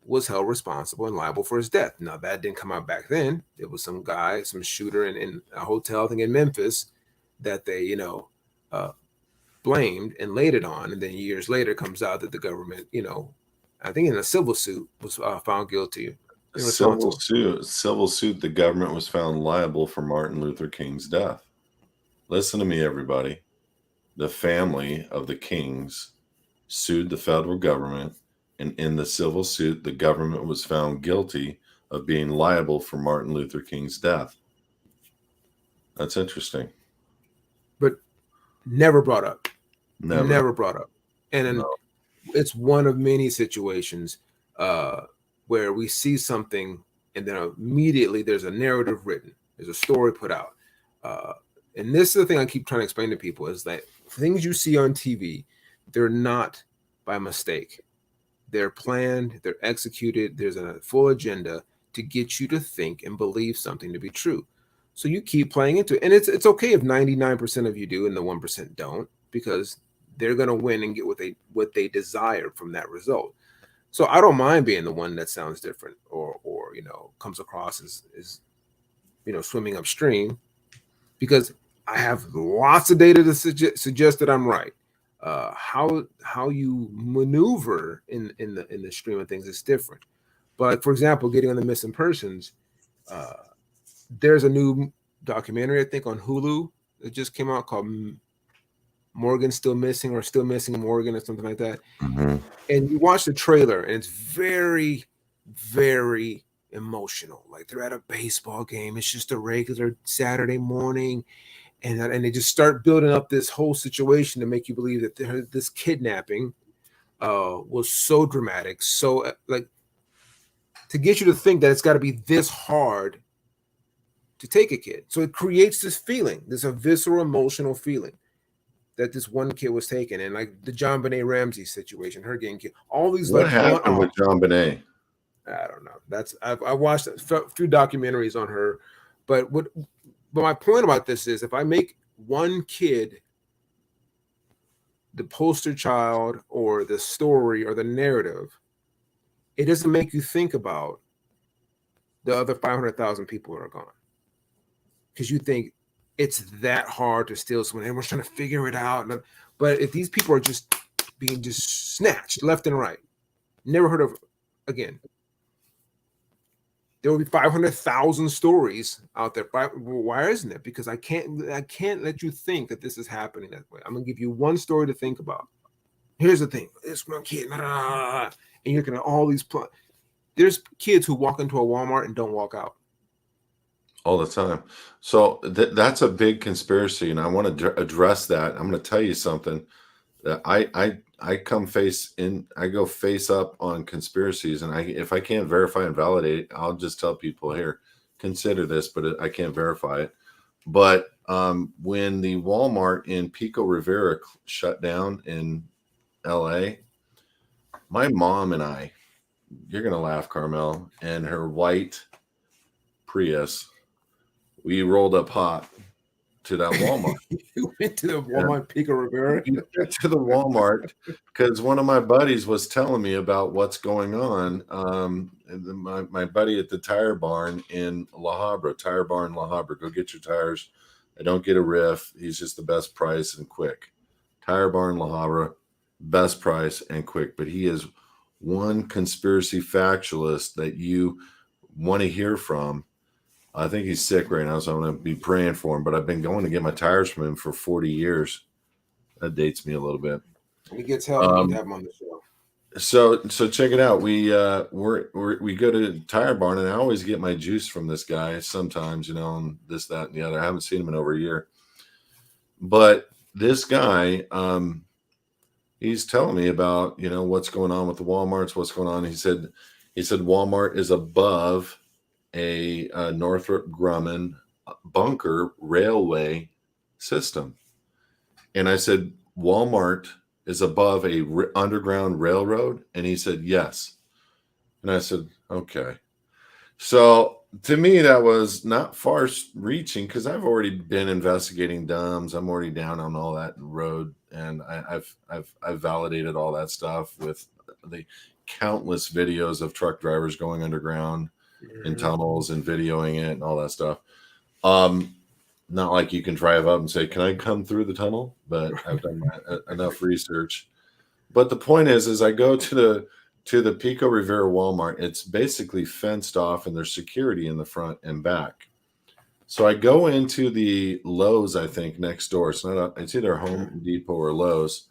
was held responsible and liable for his death. Now, that didn't come out back then. There was some guy, some shooter in a hotel, I think in Memphis, that they, blamed and laid it on. And then years later, it comes out that the government, I think in a civil suit, was found guilty and responsible. Civil suit. The government was found liable for Martin Luther King's death. Listen to me, everybody. The family of the Kings sued the federal government, and in the civil suit, the government was found guilty of being liable for Martin Luther King's death. That's interesting. But never brought up. Never brought up. And it's one of many situations where we see something and then immediately there's a narrative written. There's a story put out. And this is the thing I keep trying to explain to people is that things you see on TV, they're not by mistake. They're planned, they're executed. There's a full agenda to get you to think and believe something to be true. So you keep playing into it. And it's okay if 99% of you do and the 1% don't, because they're going to win and get what they desire from that result. So I don't mind being the one that sounds different or comes across as swimming upstream, because I have lots of data to suggest that I'm right. How you maneuver in the stream of things is different. But for example, getting on the missing persons, there's a new documentary I think on Hulu that just came out called Morgan Still Missing, or Still Missing Morgan, or something like that. Mm-hmm. And you watch the trailer and it's very, very emotional. Like they're at a baseball game. It's just a regular Saturday morning. And they just start building up this whole situation to make you believe that this kidnapping was so dramatic, so like to get you to think that it's got to be this hard to take a kid. So it creates this feeling, this a visceral emotional feeling that this one kid was taken. And like the John Benet Ramsey situation, her getting killed. All these what happened with John Benet? I don't know. I watched a few documentaries on her, but my point about this is if I make one kid the poster child or the story or the narrative, it doesn't make you think about the other 500,000 people that are gone. Because you think it's that hard to steal someone. Everyone's trying to figure it out. But if these people are just being just snatched left and right, never heard of again, there will be 500,000 stories out there. Why isn't it? Because I can't let you think that this is happening that way. I'm gonna give you one story to think about. Here's the thing: this one kid, and you're looking at all these. There's kids who walk into a Walmart and don't walk out all the time. So that's a big conspiracy, and I want to address that. I'm going to tell you something that I go face up on conspiracies, and if I can't verify and validate it, I'll just tell people here, consider this, but I can't verify it. But when the Walmart in Pico Rivera shut down in LA, my mom and I, you're going to laugh, Carmel, and her white Prius, we rolled up hot to that Walmart. You went to the Walmart Pico Rivera? You went to the Walmart because one of my buddies was telling me about what's going on. My buddy at the tire barn in La Habra, go get your tires. I don't get a riff. He's just the best price and quick. Tire barn, La Habra, best price and quick. But he is one conspiracy factualist that you want to hear from. I think he's sick right now, so I'm going to be praying for him. But I've been going to get my tires from him for 40 years. That dates me a little bit. When he gets help, we need to have him on the show. So check it out. We go to Tire Barn, and I always get my juice from this guy sometimes, and this, that, and the other. I haven't seen him in over a year. But this guy, he's telling me about, what's going on with the Walmarts, what's going on. He said Walmart is above a Northrop Grumman bunker railway system. And I said, Walmart is above a underground railroad? And he said, yes. And I said, okay. So to me, that was not far reaching, because I've already been investigating DUMBs. I'm already down on all that road, and I've validated all that stuff with the countless videos of truck drivers going underground in tunnels and videoing it and all that stuff. Not like you can drive up and say, "Can I come through the tunnel?" But I've done enough research. But the point is I go to the Pico Rivera Walmart. It's basically fenced off, and there's security in the front and back. So I go into the Lowe's, I think, next door. It's either Home Depot or Lowe's.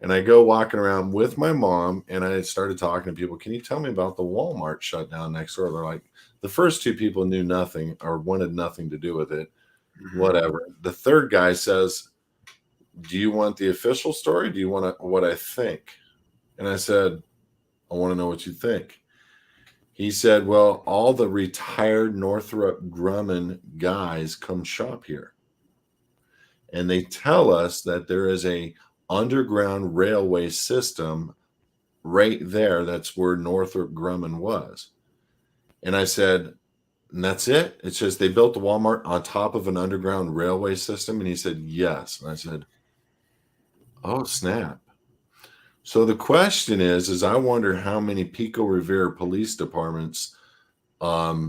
And I go walking around with my mom, and I started talking to people. Can you tell me about the Walmart shutdown next door? They're like, the first two people knew nothing or wanted nothing to do with it. Whatever. The third guy says, do you want the official story? Do you want what I think? And I said, I want to know what you think. He said, well, all the retired Northrop Grumman guys come shop here. And they tell us that there is a underground railway system right there. That's where Northrop Grumman was. And I said, and that's it? It's just they built the Walmart on top of an underground railway system? And he said, yes. And I said, oh, snap. So the question is I wonder how many Pico Rivera police departments, I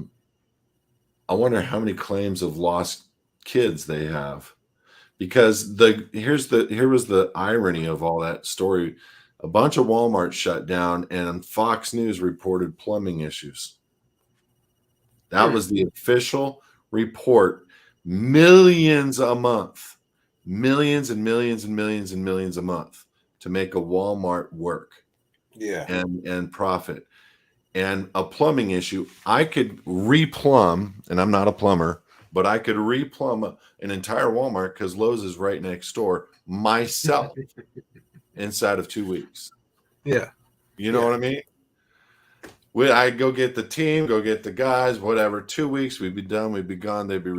wonder how many claims of lost kids they have. Because here was the irony of all that story. A bunch of Walmarts shut down, and Fox News reported plumbing issues. That was the official report. Millions a month, millions and millions and millions and millions a month to make a Walmart work, and profit. And a plumbing issue, I could replumb, and I'm not a plumber, but I could replumb an entire Walmart, because Lowe's is right next door, myself inside of 2 weeks. Yeah. You know what I mean? I'd go get the team, go get the guys, whatever. 2 weeks, we'd be done, we'd be gone, they'd be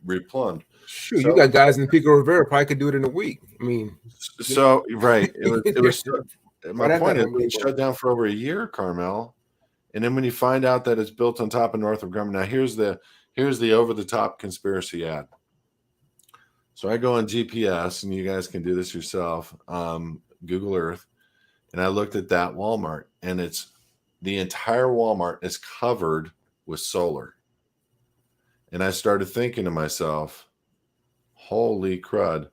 replumbed. Sure, you got guys in Pico Rivera probably could do it in a week. I mean, so right. It was my point is, we shut down for over a year, Carmel. And then when you find out that it's built on top of Northrop Grumman, now here's the over-the-top conspiracy ad. So I go on GPS, and you guys can do this yourself, Google Earth, and I looked at that Walmart, and the entire Walmart is covered with solar. And I started thinking to myself, holy crud,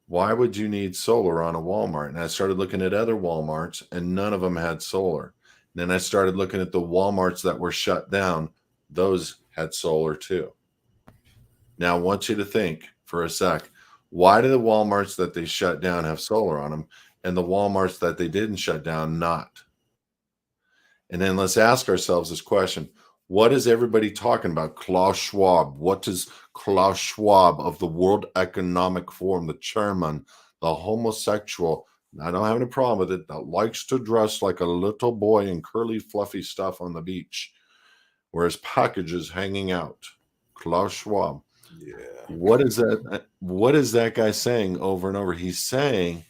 why would you need solar on a Walmart? And I started looking at other Walmarts, and none of them had solar. And then I started looking at the Walmarts that were shut down. Those had solar too. Now I want you to think for a sec, why do the Walmarts that they shut down have solar on them, and the Walmarts that they didn't shut down not? And then let's ask ourselves this question. What is everybody talking about? Klaus Schwab. What is Klaus Schwab of the World Economic Forum, the chairman, the homosexual? I don't have any problem with it. That likes to dress like a little boy in curly, fluffy stuff on the beach, where his package is hanging out. Klaus Schwab. Yeah. What is that? What is that guy saying over and over? He's saying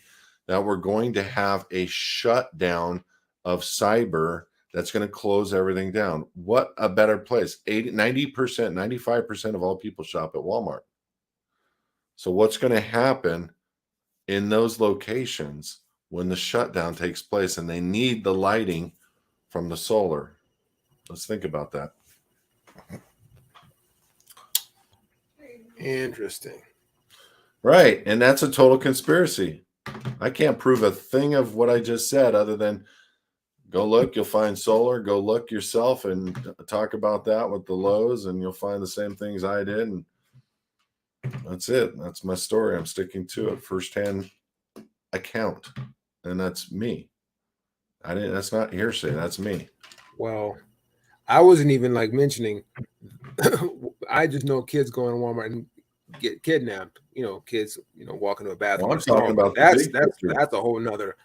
that we're going to have a shutdown of cyber that's going to close everything down. What a better place. 90%, 95% of all people shop at Walmart. So what's going to happen in those locations when the shutdown takes place and they need the lighting from the solar? Let's think about that. Interesting. Right. And that's a total conspiracy. I can't prove a thing of what I just said other than go look, you'll find solar. Go look yourself and talk about that with the Lowe's, and you'll find the same things I did. And that's it. That's my story. I'm sticking to it. Firsthand account. And that's me. That's not hearsay. That's me. Well, I wasn't even like mentioning, I just know kids going to Walmart, and get kidnapped. Kids, walk into a Well, bathroom I'm or stall. talking about the That's big that's picture. that's a whole nother.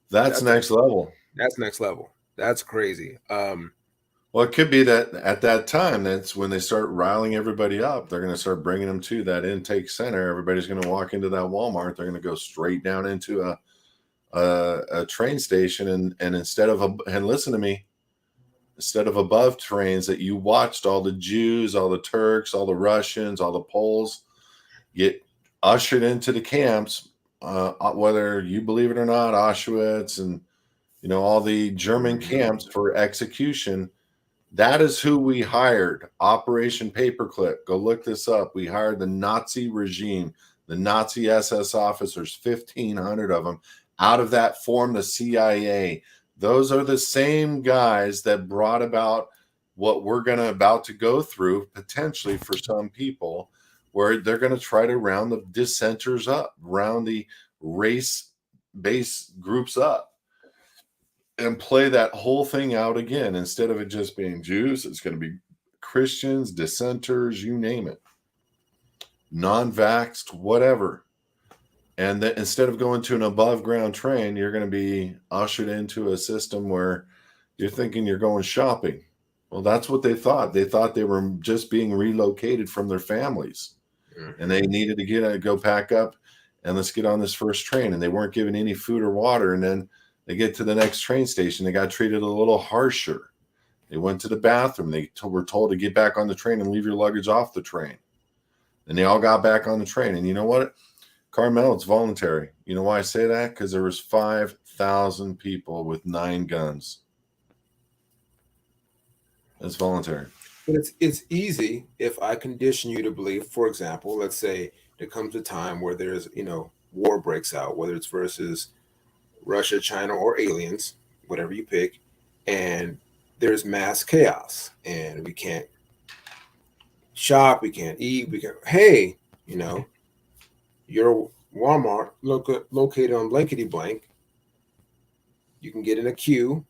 That's next level. That's next level. That's crazy. Well, it could be that at that time, that's when they start riling everybody up. They're going to start bringing them to that intake center. Everybody's going to walk into that Walmart. They're going to go straight down into a train station, and instead of and listen to me, instead of above trains that you watched all the Jews, all the Turks, all the Russians, all the Poles get ushered into the camps, whether you believe it or not, Auschwitz and all the German camps for execution. That is who we hired. Operation Paperclip. Go look this up. We hired the Nazi regime, the Nazi SS officers, 1,500 of them. Out of that formed the CIA. Those are the same guys that brought about what we're about to go through, potentially for some people, where they're going to try to round the dissenters up, round the race-based groups up, and play that whole thing out again. Instead of it just being Jews, it's going to be Christians, dissenters, you name it, non-vaxxed, whatever. And then instead of going to an above ground train, you're going to be ushered into a system where you're thinking you're going shopping. Well, that's what they thought. They thought they were just being relocated from their families, and they needed to go pack up and let's get on this first train. And they weren't given any food or water. And then they get to the next train station. They got treated a little harsher. They went to the bathroom. They were told to get back on the train and leave your luggage off the train. And they all got back on the train. And you know what? Carmel, it's voluntary. You know why I say that? Because there was 5,000 people with 9 guns. It's voluntary. But it's easy if I condition you to believe, for example, let's say there comes a time where there's, war breaks out, whether it's versus Russia, China, or aliens, whatever you pick, and there's mass chaos, and we can't shop, we can't eat, hey, your Walmart located on blankety blank, you can get in a queue,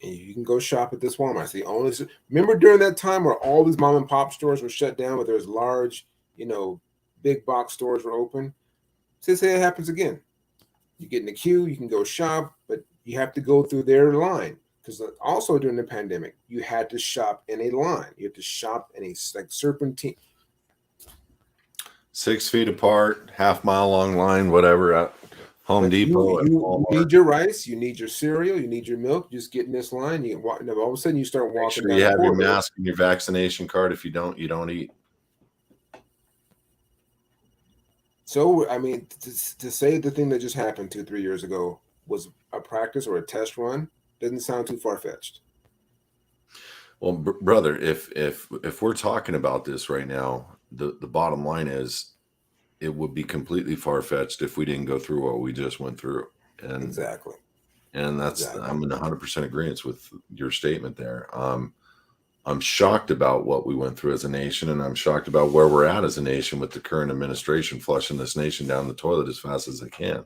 and you can go shop at this Walmart. It's the only. Remember during that time where all these mom and pop stores were shut down, but there's large, big box stores were open. Say it happens again. You get in the queue, you can go shop, but you have to go through their line. Because also during the pandemic, you had to shop in a line. You had to shop in a serpentine. 6 feet apart, half-mile long line, whatever, at Home Depot. You need your rice, you need your cereal, you need your milk. You just get in this line. You walk, all of a sudden you start walking. Make sure you have your mask and your vaccination card. If you don't, you don't eat. So, I mean, to say the thing that just happened 2-3 years ago was a practice or a test run doesn't sound too far-fetched. Well, brother, if we're talking about this right now, the bottom line is it would be completely far-fetched if we didn't go through what we just went through. And exactly. And that's I'm in 100% agreement with your statement there. I'm shocked about what we went through as a nation, and I'm shocked about where we're at as a nation with the current administration flushing this nation down the toilet as fast as they can.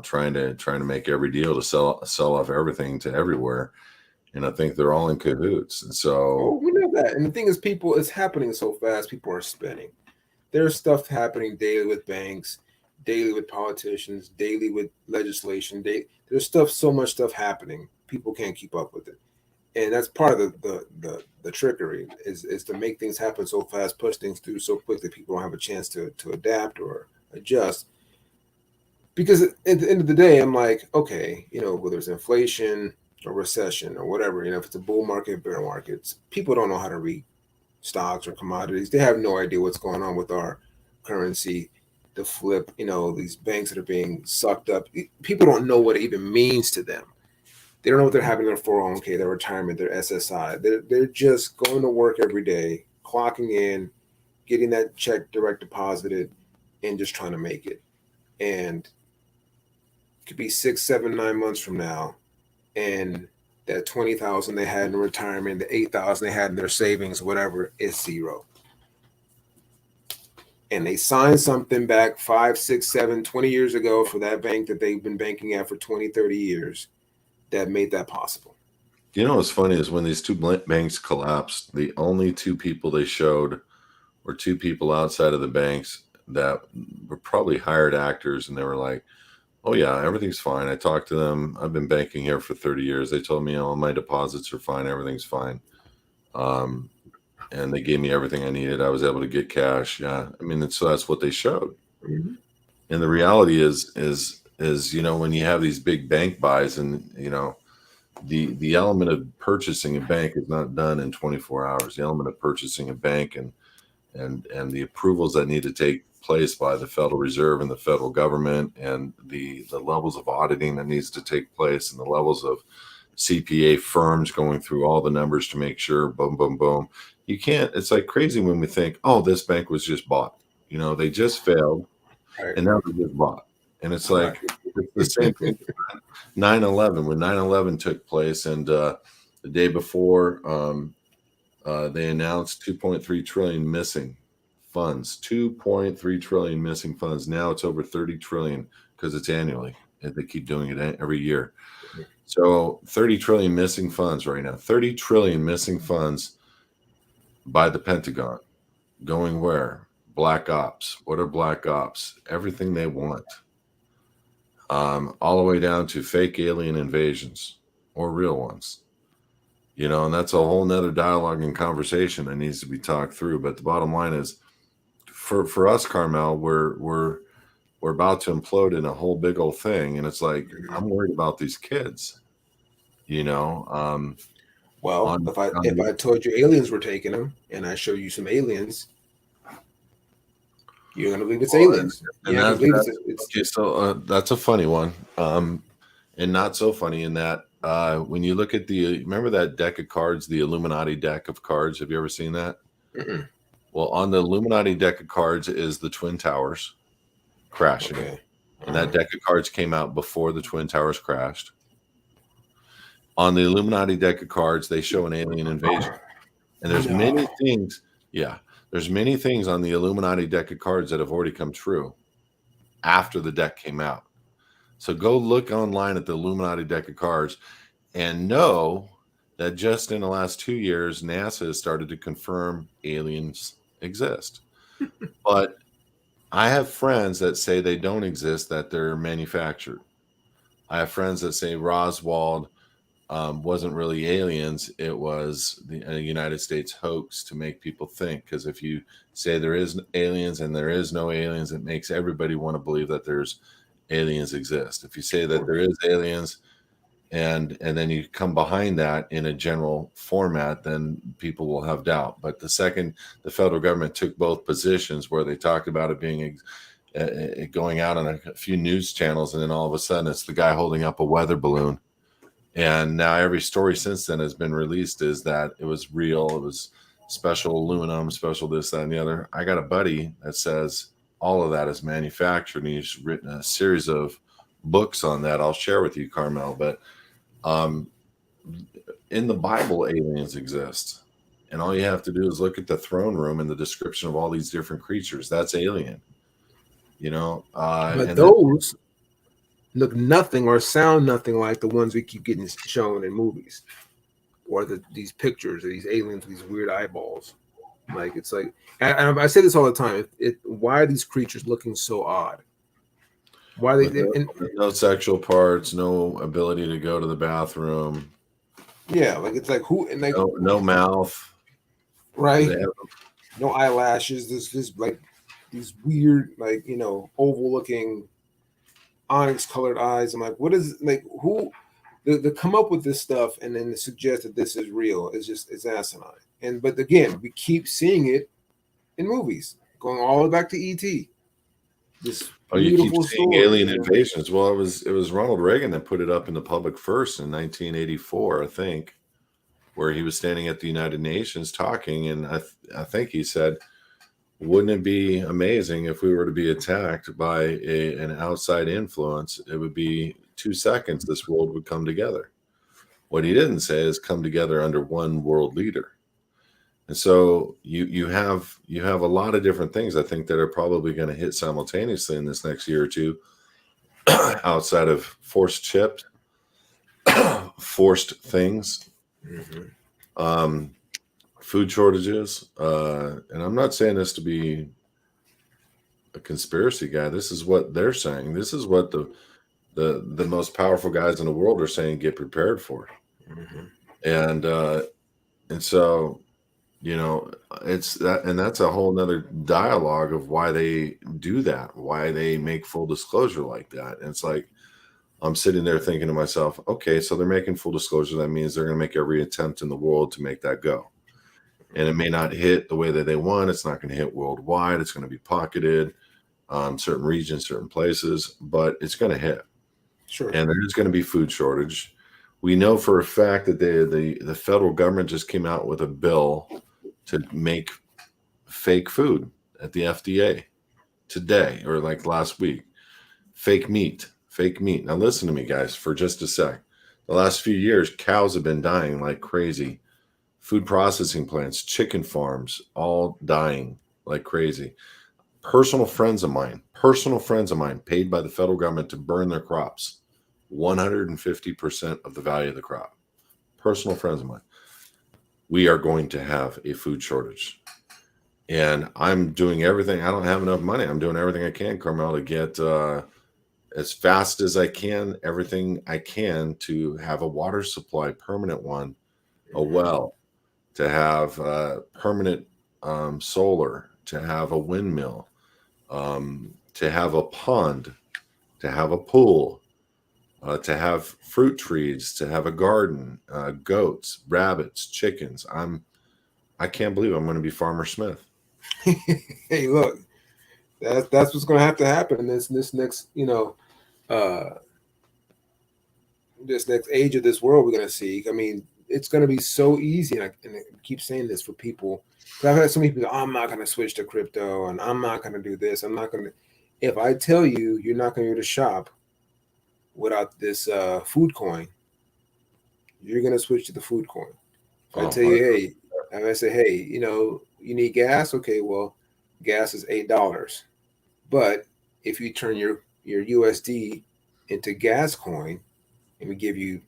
Trying to make every deal to sell off everything to everywhere, and I think they're all in cahoots. And so, we know that. And the thing is, it's happening so fast. People are spinning. There's stuff happening daily with banks, daily with politicians, daily with legislation. There's so much stuff happening. People can't keep up with it. And that's part of the trickery is to make things happen so fast, push things through so quick that people don't have a chance to adapt or adjust. Because at the end of the day, I'm like, okay, whether it's inflation or recession or whatever, if it's a bull market, bear markets, people don't know how to read stocks or commodities. They have no idea what's going on with our currency, the flip, these banks that are being sucked up. People don't know what it even means to them. They don't know what they're having in their 401k, their retirement, their SSI. They're just going to work every day, clocking in, getting that check direct deposited, and just trying to make it. And it could be 6, 7, 9 months from now, and that 20,000 they had in retirement, the 8,000 they had in their savings, whatever, is zero. And they signed something back 5, 6, 7, 20 years ago for that bank that they've been banking at for 20, 30 years that made that possible. What's funny is when these two banks collapsed, the only two people they showed were two people outside of the banks that were probably hired actors, and they were like, "Oh yeah, everything's fine." I talked to them. I've been banking here for 30 years. They told me, "Oh, my deposits are fine. Everything's fine." Um, and they gave me everything I needed. I was able to get cash. Yeah, I mean, so that's what they showed. Mhm. And the reality is when you have these big bank buys, and the element of purchasing a bank is not done in 24 hours. The element of purchasing a bank and the approvals that need to take place by the Federal Reserve and the federal government, and the levels of auditing that needs to take place, and the levels of CPA firms going through all the numbers to make sure, boom, boom, boom. You can't, it's like crazy when we think, oh, this bank was just bought. They just failed Right. and now they just bought. And it's Right. like, it's the same thing. 9/11, when 9/11 took place, and the day before, they announced 2.3 trillion missing funds. 2.3 trillion missing funds. Now it's over 30 trillion because it's annually, and they keep doing it every year. So 30 trillion missing funds right now. 30 trillion missing funds by the Pentagon. Going where? Black ops. What are black ops? Everything they want. All the way down to fake alien invasions or real ones. And that's a whole nother dialogue and conversation that needs to be talked through. But the bottom line is, for us, Carmel, we're about to implode in a whole big old thing, and it's like, I'm worried about these kids. Well, if I told you aliens were taking them, and I show you some aliens, you're gonna believe it's aliens. Okay, so that's a funny one, and not so funny in that when you look at remember that deck of cards, the Illuminati deck of cards. Have you ever seen that? Mm-mm. Well, on the Illuminati deck of cards is the Twin Towers crashing. Okay. And that deck of cards came out before the Twin Towers crashed. On the Illuminati deck of cards, they show an alien invasion. And there's many things. Yeah. There's many things on the Illuminati deck of cards that have already come true after the deck came out. So go look online at the Illuminati deck of cards and know that just in the last 2 years, NASA has started to confirm aliens exist. But I have friends that say they don't exist, that they're manufactured. I have friends that say Roswell wasn't really aliens. It was the United States hoax to make people think. Because if you say there is aliens and there is no aliens, it makes everybody want to believe that there's aliens exist. If you say that there is aliens and then you come behind that in a general format, then people will have doubt. But the second the federal government took both positions, where they talked about it being going out on a few news channels, and then all of a sudden it's the guy holding up a weather balloon, and now every story since then has been released is that it was real, it was special aluminum, special this, that, and the other. I got a buddy that says all of that is manufactured, and he's written a series of books on that. I'll share with you, Carmel. But in the Bible, aliens exist, and all you have to do is look at the throne room and the description of all these different creatures. That's alien, but those look nothing or sound nothing like the ones we keep getting shown in movies, or these pictures of these aliens with these weird eyeballs. Like, it's like, and I say this all the time. Why are these creatures looking so odd? Why are they no sexual parts, no ability to go to the bathroom? Yeah, like, it's like, who, and like, no mouth, right? No eyelashes. This like these weird, like, oval looking onyx colored eyes. I'm like, what is, like, who to come up with this stuff and then suggest that this is real is just, it's asinine. But again, we keep seeing it in movies, going all the way back to E.T. This you keep seeing story, alien invasions. Well, it was Ronald Reagan that put it up in the public first in 1984, I think, where he was standing at the United Nations talking, and I think he said, wouldn't it be amazing if we were to be attacked by an outside influence? It would be 2 seconds, this world would come together. What he didn't say is come together under one world leader. And so you have a lot of different things, I think, that are probably going to hit simultaneously in this next year or two, outside of forced chips, forced things, food shortages, and I'm not saying this to be a conspiracy guy. This is what they're saying. This is what the most powerful guys in the world are saying. Get prepared for, Mm-hmm. and so it's that, and that's a whole nother dialogue of why they do that, why they make full disclosure like that. And it's like I'm sitting there thinking to myself, okay, so they're making full disclosure. That means they're going to make every attempt in the world to make that go. And it may not hit the way that they want. It's not going to hit worldwide. It's going to be pocketed, certain regions, certain places, but it's going to hit. Sure. And there's going to be food shortage. We know for a fact that the federal government just came out with a bill to make fake food at the FDA today, or like last week. Fake meat. Now listen to me, guys, for just a sec. The last few years, cows have been dying like crazy. Food processing plants, chicken farms, all dying like crazy. Personal friends of mine paid by the federal government to burn their crops. 150% of the value of the crop. Personal friends of mine. We are going to have a food shortage. And I'm doing everything. I don't have enough money. I'm doing everything I can, Carmel, to get as fast as I can, everything I can to have a water supply, permanent one, a well, to have permanent solar, to have a windmill, to have a pond, to have a pool, to have fruit trees, to have a garden, goats, rabbits, chickens. I can't believe I'm going to be Farmer Smith. Hey, look, that's what's going to have to happen in this next, this next age of this world we're going to see. I mean, it's going to be so easy, and I keep saying this for people, because I've had so many people, I'm not going to switch to crypto, and I'm not going to do this. I'm not going to. If I tell you you're not going to be able to shop without this food coin, you're going to switch to the food coin. If I tell you, hey, and I say, hey, you need gas? Okay, well, gas is $8. But if you turn your USD into gas coin, and we give you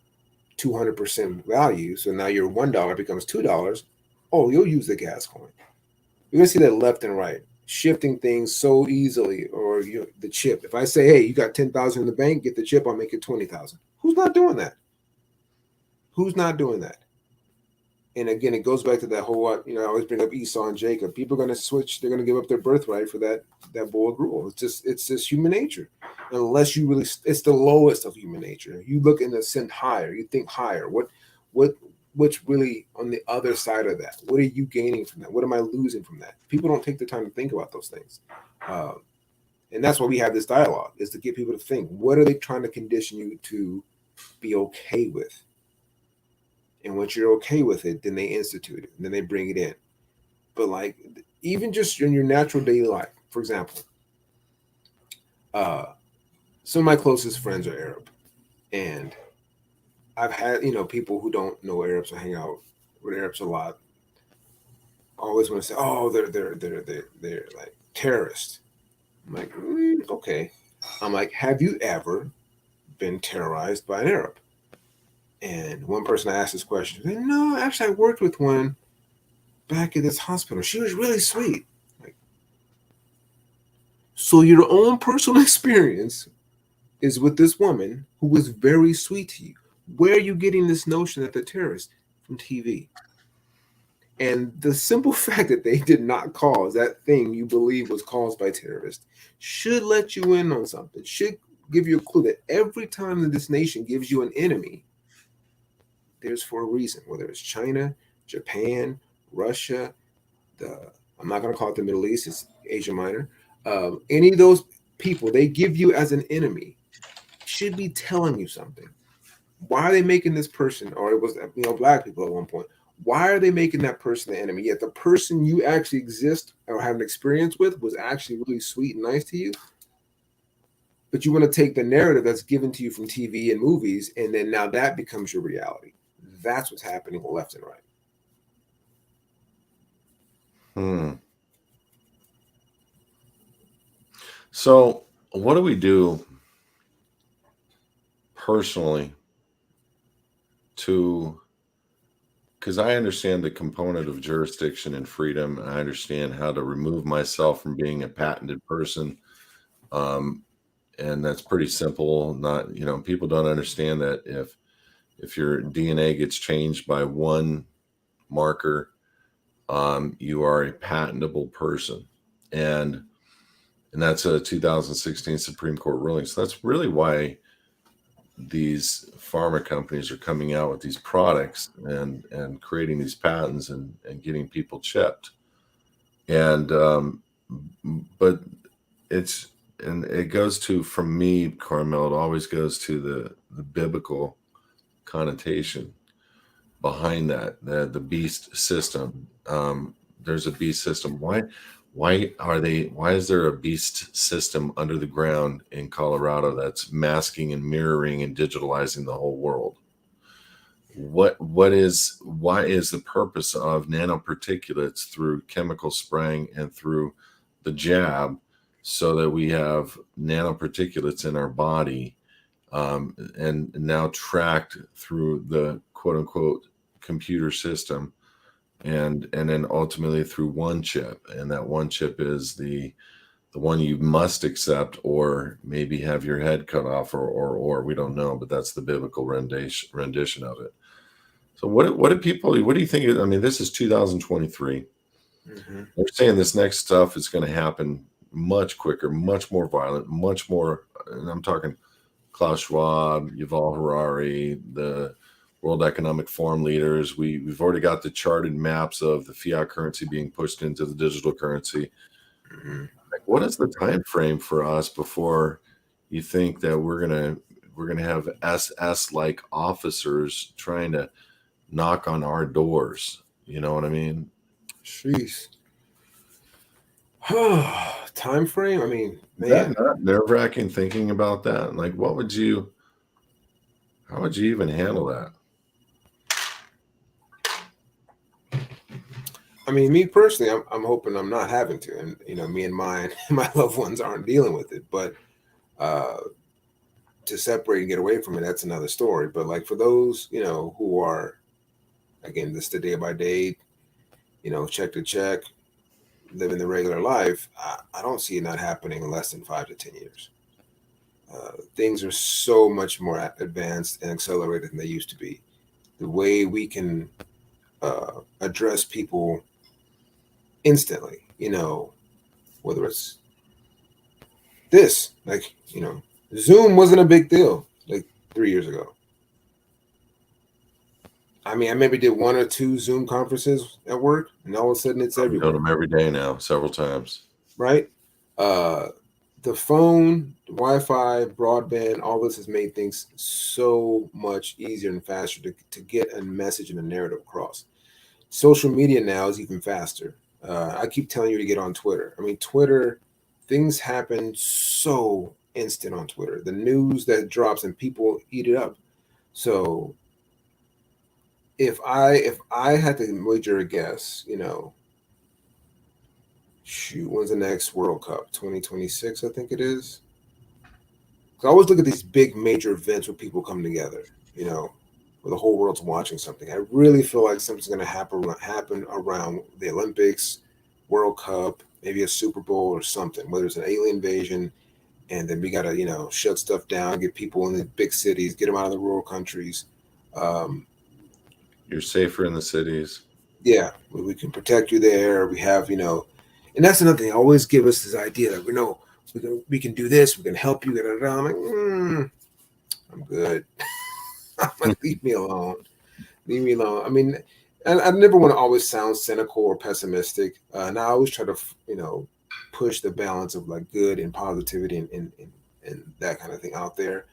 200% value, so now your $1 becomes $2. Oh, you'll use the gas coin. You're gonna see that left and right, shifting things so easily. Or the chip. If I say, hey, you got 10,000 in the bank, get the chip, I'll make it 20,000. Who's not doing that? Who's not doing that? And again, it goes back to that whole, I always bring up Esau and Jacob. People are going to switch. They're going to give up their birthright for that bowl of gruel. It's just human nature. Unless you really, it's the lowest of human nature. You look in the sense higher. You think higher. What's really on the other side of that? What are you gaining from that? What am I losing from that? People don't take the time to think about those things. And that's why we have this dialogue, is to get people to think. What are they trying to condition you to be okay with? And once you're okay with it, then they institute it, and then they bring it in. But like, even just in your natural daily life, for example, some of my closest friends are Arab, and I've had people who don't know Arabs or hang out with Arabs a lot. Always want to say, oh, they're like terrorists. I'm like, okay. I'm like, have you ever been terrorized by an Arab? And one person I asked this question, said, no, actually, I worked with one back at this hospital. She was really sweet. Like, so your own personal experience is with this woman who was very sweet to you. Where are you getting this notion that they're terrorists? From TV. And the simple fact that they did not cause that thing you believe was caused by terrorists should let you in on something, should give you a clue that every time that this nation gives you an enemy, there's for a reason, whether it's China, Japan, Russia, I'm not going to call it the Middle East, it's Asia Minor. Any of those people they give you as an enemy should be telling you something. Why are they making this person, or it was black people at one point, why are they making that person the enemy? Yet the person you actually exist or have an experience with was actually really sweet and nice to you. But you want to take the narrative that's given to you from TV and movies, and then now that becomes your reality. That's what's happening left and right. So what do we do personally to because I understand the component of jurisdiction and freedom. I understand how to remove myself from being a patented person. Um, and that's pretty simple. Not, people don't understand that if your DNA gets changed by one marker, you are a patentable person. And that's a 2016 Supreme Court ruling. So that's really why these pharma companies are coming out with these products and creating these patents and getting people chipped. And but it goes to, from me, Carmel, it always goes to the biblical connotation behind that, the beast system. There's a beast system. Why is there a beast system under the ground in Colorado that's masking and mirroring and digitalizing the whole world? Why is the purpose of nanoparticulates through chemical spraying and through the jab, so that we have nanoparticulates in our body, and now tracked through the quote unquote computer system, and then ultimately through one chip, and that one chip is the one you must accept, or maybe have your head cut off, or we don't know, but that's the biblical rendition of it. So what do you think? I mean, this is 2023. Mm-hmm. They're saying this next stuff is going to happen much quicker, much more violent, much more, and I'm talking Klaus Schwab, Yuval Harari, the World Economic Forum leaders. We've already got the charted maps of the fiat currency being pushed into the digital currency. Mm-hmm. Like, what is the time frame for us before you think that we're gonna have SS like officers trying to knock on our doors? You know what I mean? Jeez. Time frame? I mean, Is man. that not nerve-wracking thinking about that? Like, how would you even handle that? I mean, me personally, I'm hoping I'm not having to, and me and my loved ones aren't dealing with it. But to separate and get away from it, that's another story. But like for those who are, again, this the day by day, check to check, living the regular life, I don't see it not happening in less than 5 to 10 years. Things are so much more advanced and accelerated than they used to be. The way we can address people instantly, whether it's this, like, Zoom wasn't a big deal like 3 years ago. I mean, I maybe did 1 or 2 Zoom conferences at work, and all of a sudden it's I'm everywhere. doing them every day now, several times. Right? The phone, Wi-Fi, broadband, all this has made things so much easier and faster to get a message and a narrative across. Social media now is even faster. I keep telling you to get on Twitter. I mean, Twitter, things happen so instant on Twitter. The news that drops and people eat it up. So if I had to wager a guess, shoot, when's the next World Cup? 2026, I think it is. I always look at these big major events where people come together, where the whole world's watching something. I really feel like something's going to happen around the Olympics, World Cup, maybe a Super Bowl or something, whether it's an alien invasion, and then we got to, shut stuff down, get people in the big cities, get them out of the rural countries. You're safer in the cities. Yeah, we can protect you there. We have, and that's another thing. Always give us this idea that we can do this. We can help you. I'm like, I'm good. Leave me alone. Leave me alone. I mean, and I never want to always sound cynical or pessimistic. And I always try to, push the balance of like good and positivity and that kind of thing out there.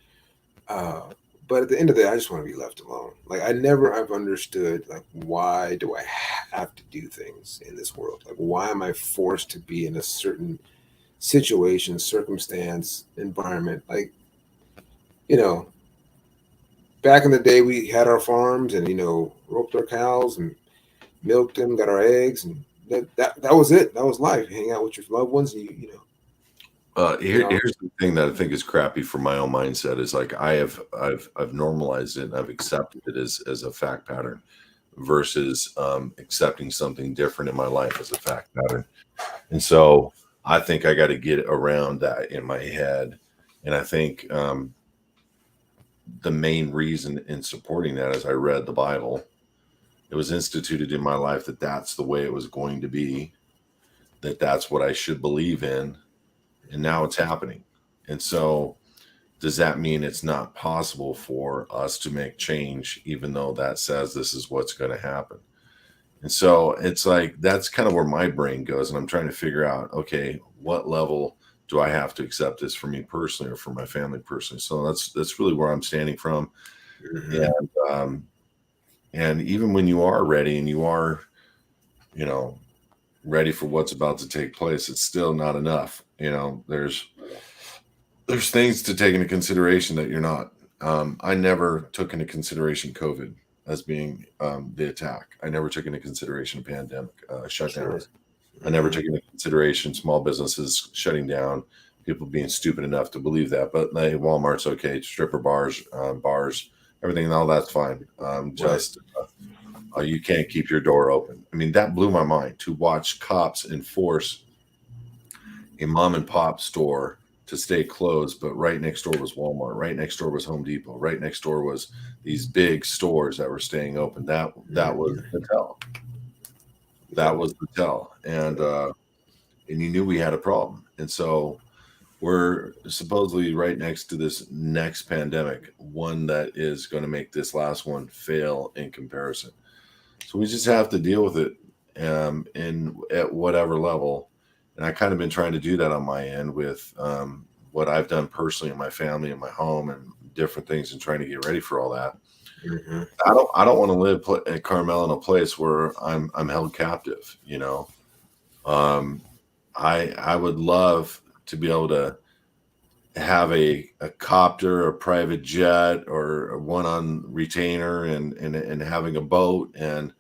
But at the end of the day, I just want to be left alone. Like I've understood like why do I have to do things in this world? Like why am I forced to be in a certain situation, circumstance, environment? Like, back in the day we had our farms and roped our cows and milked them, got our eggs, and that was it. That was life. Hang out with your loved ones and Here's the thing that I think is crappy for my own mindset is like I've normalized it and I've accepted it as a fact pattern. versus accepting something different in my life as a fact pattern. And so I think I got to get around that in my head. And I think the main reason in supporting that is I read the Bible. It was instituted in my life that that's the way it was going to be, that that's what I should believe in. And now it's happening. And so does that mean it's not possible for us to make change, even though that says this is what's going to happen? And so it's like, that's kind of where my brain goes. And I'm trying to figure out, okay, what level do I have to accept this for me personally or for my family personally? So that's really where I'm standing from. And even when you are ready and you are, ready for what's about to take place, it's still not enough. There's things to take into consideration that you're not. I never took into consideration COVID as being the attack. I never took into consideration pandemic shutdowns. Sure. I never took into consideration small businesses shutting down, people being stupid enough to believe that. But Walmart's okay, stripper bars, everything, all that's fine. You can't keep your door open. I mean, that blew my mind to watch cops enforce a mom and pop store to stay closed, but right next door was Walmart, right next door was Home Depot, right next door was these big stores that were staying open. That was the tell. That was the tell. And you knew we had a problem. And so we're supposedly right next to this next pandemic, one that is going to make this last one fail in comparison. So we just have to deal with it at whatever level. And I kind of been trying to do that on my end with what I've done personally in my family, in my home, and different things, and trying to get ready for all that. Mm-hmm. I don't want to live at Carmel in a place where I'm held captive. I would love to be able to have a copter, a private jet, or one on retainer, and having a boat and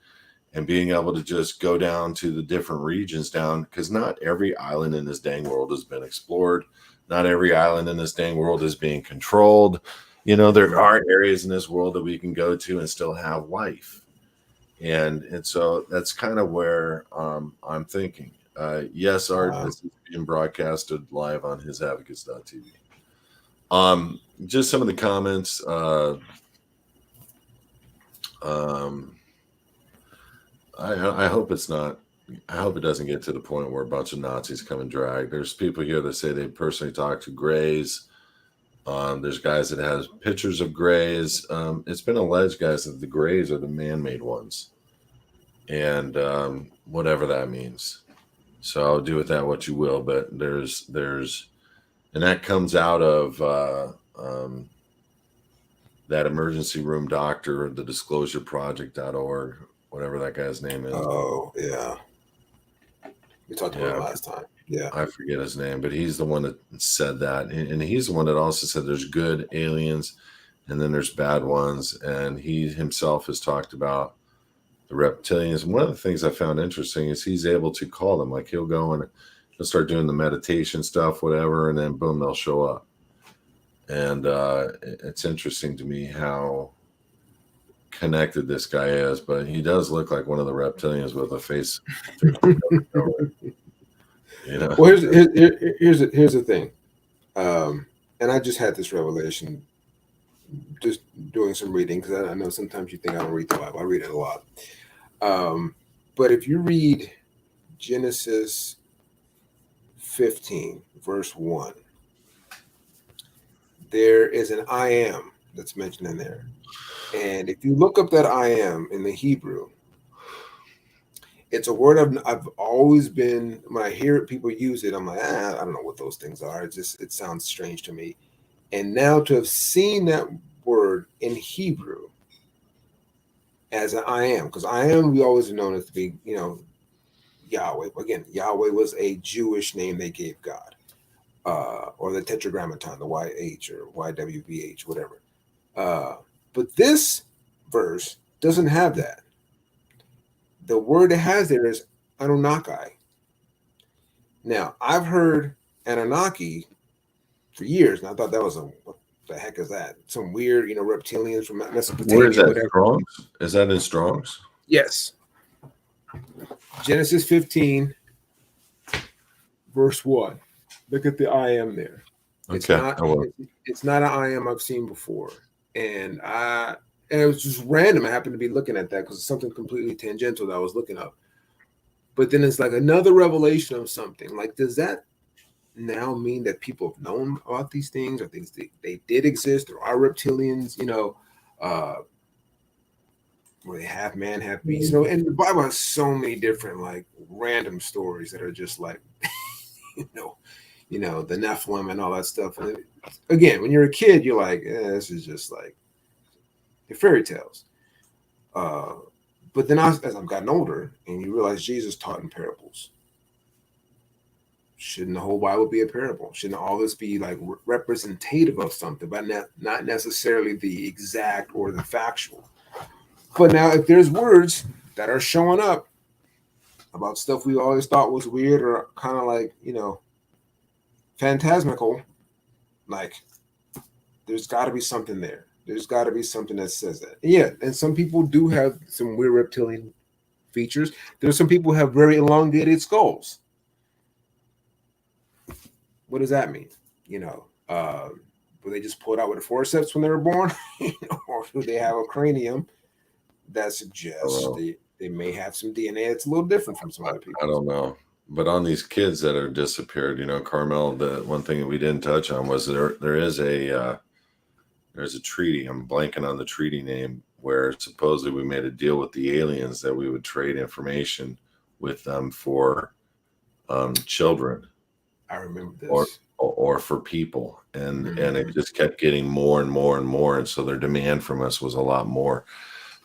being able to just go down to the different regions down, because not every island in this dang world has been explored. Not every island in this dang world is being controlled. There are areas in this world that we can go to and still have life. And so that's kind of where I'm thinking. Yes, Art, this is being broadcasted live on hisadvocates.tv. Just some of the comments. I hope it's not. I hope it doesn't get to the point where a bunch of Nazis come and drag. There's people here that say they personally talked to Greys. There's guys that have pictures of Greys. It's been alleged, guys, that the Greys are the man-made ones, and whatever that means. So I'll do with that what you will. But there's, and that comes out of that emergency room doctor, the disclosureproject.org, whatever that guy's name is. Oh, yeah. We talked about it last time. Yeah. I forget his name, but he's the one that said that. And he's the one that also said there's good aliens and then there's bad ones. And he himself has talked about the reptilians. And one of the things I found interesting is he's able to call them. Like he'll go and he'll start doing the meditation stuff, whatever, and then boom, they'll show up. And it's interesting to me how connected this guy is, but he does look like one of the reptilians with a face. Well, here's the thing, and I just had this revelation just doing some reading, because I know sometimes you think I don't read the Bible. I read it a lot, but if you read Genesis 15 verse 1, there is an I am that's mentioned in there. And if you look up that I am in the Hebrew, it's a word I've always been, when I hear people use it, I'm like, I don't know what those things are. It sounds strange to me. And now to have seen that word in Hebrew as an I am, because I am, we always known as to be, Yahweh. Again, Yahweh was a Jewish name they gave God, or the Tetragrammaton, the YH or YWVH, whatever. But this verse doesn't have that. The word it has there is Anunnaki. Now, I've heard Anunnaki for years, and I thought that was what the heck is that? Some weird, reptilians from Mesopotamia. Where is that? Strong's? Is that in Strong's? Yes. Genesis 15, verse 1. Look at the I am there. It's Okay. not I will. it's not an I am I've seen before. And it was just random. I happened to be looking at that because it's something completely tangential that I was looking up. But then it's like another revelation of something. Like, does that now mean that people have known about these things, or things they did exist? There are reptilians, where they have man, have beast. And the Bible has so many different like random stories that are just like, you the Nephilim and all that stuff. And again, when you're a kid, you're like, this is just like the fairy tales. But then as I've gotten older, and you realize Jesus taught in parables. Shouldn't the whole Bible be a parable? Shouldn't all this be like representative of something, but not necessarily the exact or the factual? But now, if there's words that are showing up about stuff we always thought was weird or kind of like, phantasmical, like, there's got to be something there. There's got to be something that says that. Yeah, and some people do have some weird reptilian features. There's some people who have very elongated skulls. What does that mean? Were they just pulled out with a forceps when they were born? Or do they have a cranium that suggests they may have some DNA that's a little different from some other people? I don't know. But on these kids that are disappeared, Carmel, the one thing that we didn't touch on was there's a treaty. I'm blanking on the treaty name, where supposedly we made a deal with the aliens that we would trade information with them for children. I remember this. Or for people, and it just kept getting more and more and more, and so their demand from us was a lot more.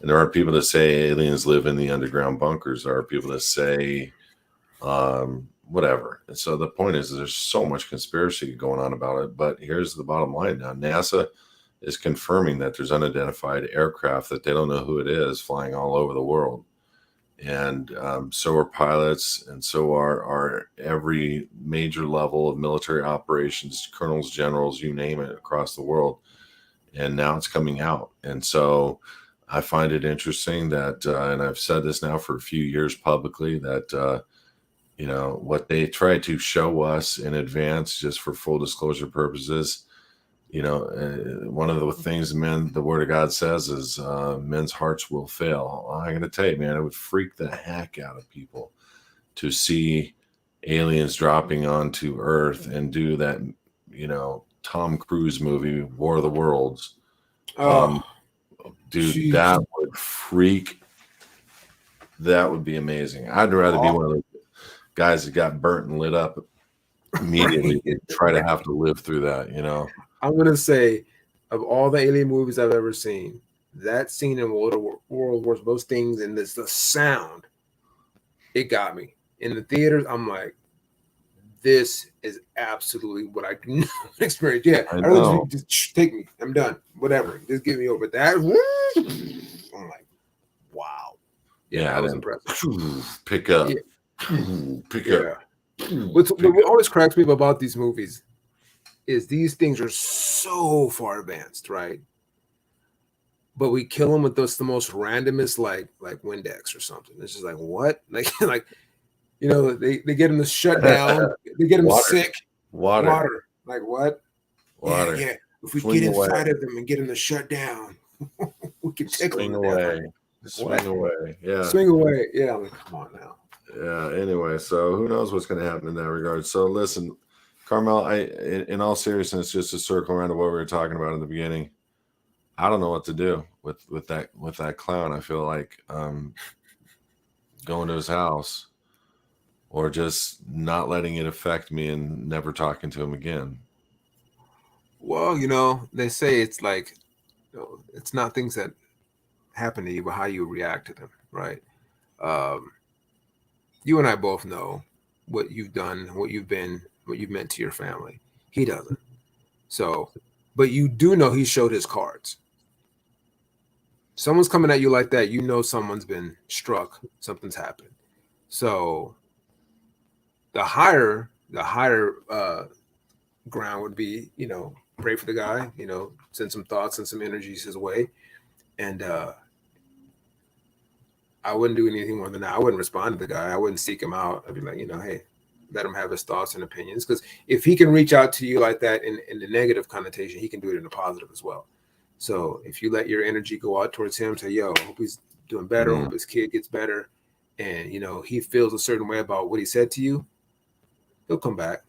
And there are people that say aliens live in the underground bunkers. There are people that say whatever. And so the point is, there's so much conspiracy going on about it. But here's the bottom line now: NASA is confirming that there's unidentified aircraft that they don't know who it is flying all over the world. And so are pilots, and so are every major level of military operations, colonels, generals, you name it, across the world. And now it's coming out. And so I find it interesting that, and I've said this now for a few years publicly, that, what they try to show us in advance, just for full disclosure purposes, one of the things the word of God says is men's hearts will fail. Well, I got to tell you, man, it would freak the heck out of people to see aliens dropping onto Earth and do that, Tom Cruise movie, War of the Worlds. Dude, geez. That would be amazing. I'd rather be one of those guys that got burnt and lit up immediately than try to have to live through that, I'm going to say, of all the alien movies I've ever seen, that scene in World War, those things, and the sound, it got me. In the theaters, I'm like, this is absolutely what I can experience. Yeah, I really just take me. I'm done. Whatever. Just get me over that. I'm like, wow. Yeah, that was impressive. Pick up. Yeah. Pick up. What always cracks me about these movies is these things are so far advanced, right? But we kill them with the most randomest, like Windex or something. It's just like, what? Like they get them to shut down. They get them sick. Water. Like what? Water. Yeah. If we get inside of them and get them to shut down, we can tickle them away. Swing away. Yeah. Swing away. Yeah. I'm like, come on now. Yeah. Anyway, so who knows what's going to happen in that regard? So listen, Carmel, in all seriousness, just to circle around to what we were talking about in the beginning, I don't know what to do with that clown. I feel like going to his house or just not letting it affect me and never talking to him again. Well, they say it's like, it's not things that happen to you, but how you react to them, right? You and I both know what you've done, what you've meant to your family. He doesn't. So, but you do know he showed his cards. Someone's coming at you like that, someone's been struck, something's happened. So the higher ground would be, pray for the guy, send some thoughts and some energies his way. And I wouldn't do anything more than that. I wouldn't respond to the guy. I wouldn't seek him out. I'd be like, hey, let him have his thoughts and opinions. Because if he can reach out to you like that in the negative connotation, he can do it in the positive as well. So if you let your energy go out towards him, say, yo, I hope he's doing better. I hope his kid gets better. And, he feels a certain way about what he said to you, he'll come back.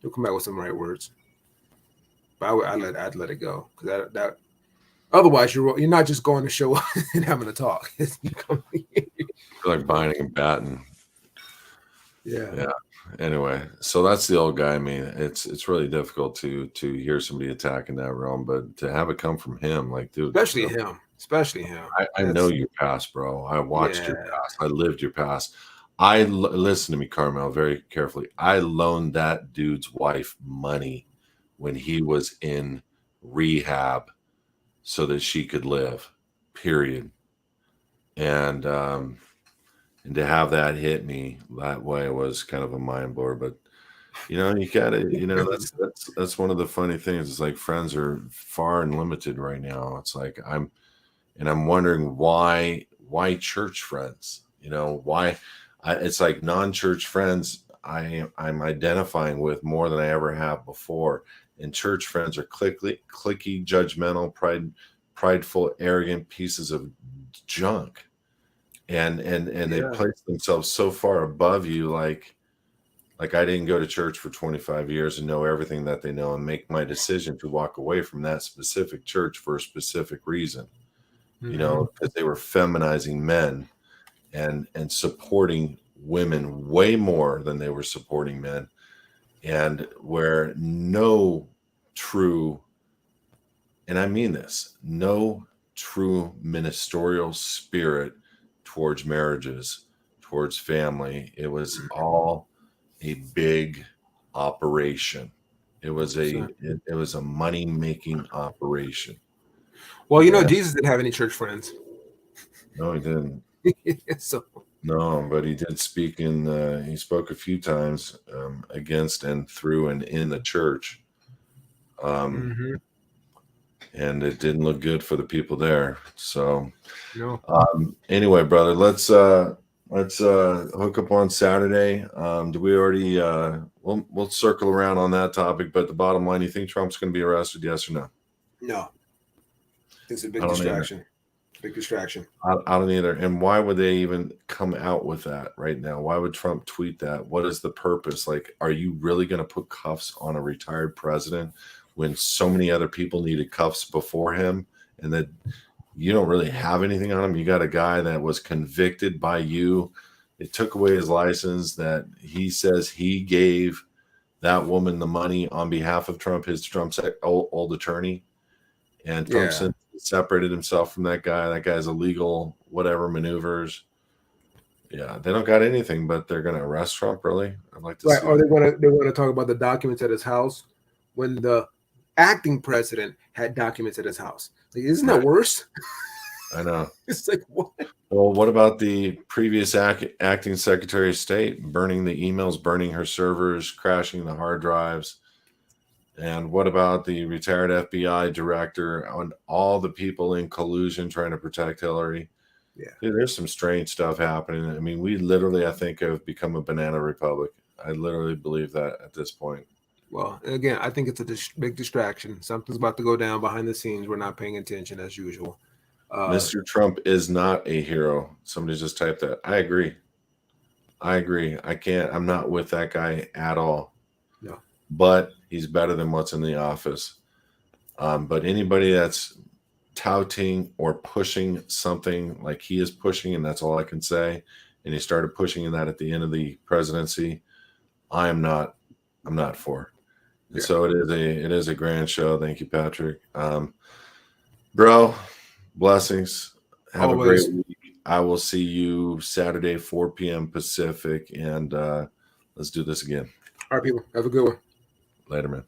He'll come back with some right words. But I'd let it go. Because that otherwise, you're not just going to show up and having a talk. Like buying a bat and yeah. Anyway, so that's the old guy. I mean, it's really difficult to hear somebody attack in that realm, but to have it come from him, like, dude, especially him. I know your past, bro. I watched your past. I lived your past. Listen to me, Carmel, very carefully. I loaned that dude's wife money when he was in rehab so that she could live, period. And to have that hit me that way was kind of a mind blower. But you gotta, that's one of the funny things. It's like friends are far and limited right now. It's like I'm wondering why church friends, why it's like non-church friends I'm identifying with more than I ever have before. And church friends are clicky, judgmental, prideful, arrogant pieces of junk. And they place themselves so far above you, like I didn't go to church for 25 years and know everything that they know and make my decision to walk away from that specific church for a specific reason, because they were feminizing men and supporting women way more than they were supporting men, and where no true, and I mean this, no true ministerial spirit towards marriages, towards family. It was all a big operation. It was a money-making operation. Well, Jesus didn't have any church friends. No, he didn't. So no, but he did speak he spoke a few times against and through and in the church. And it didn't look good for the people there. So anyway, brother, let's hook up on Saturday. Do we already we'll circle around on that topic, but the bottom line, you think Trump's going to be arrested, yes or no? No. It's a big distraction. Big distraction. I don't either. And why would they even come out with that right now? Why would Trump tweet that? What is the purpose? Like, are you really going to put cuffs on a retired president when so many other people needed cuffs before him, and that you don't really have anything on him? You got a guy that was convicted by you. It took away his license, that he says he gave that woman the money on behalf of Trump, Trump's old attorney. And Trump separated himself from that guy. That guy's illegal, whatever maneuvers. Yeah, they don't got anything, but they're going to arrest Trump, really? I'd like to see. Or they want to talk about the documents at his house when the acting president had documents at his house. Like, isn't that worse? I know. It's like, what? Well, what about the previous acting Secretary of State burning the emails, burning her servers, crashing the hard drives? And what about the retired FBI director and all the people in collusion trying to protect Hillary? Yeah. Dude, there's some strange stuff happening. I mean, we literally, I think, have become a banana republic. I literally believe that at this point. Well, again, I think it's a big distraction. Something's about to go down behind the scenes. We're not paying attention as usual. Mr. Trump is not a hero. Somebody just typed that. I agree. I'm not with that guy at all. No. But he's better than what's in the office. But anybody that's touting or pushing something like he is pushing, and that's all I can say, and he started pushing that at the end of the presidency, I'm not for. And so it is a grand show. Thank you, Patrick. Bro, blessings. Have Always. a great week. I will see you Saturday, 4 p.m. Pacific, and let's do this again. All right, people. Have a good one. Later, man.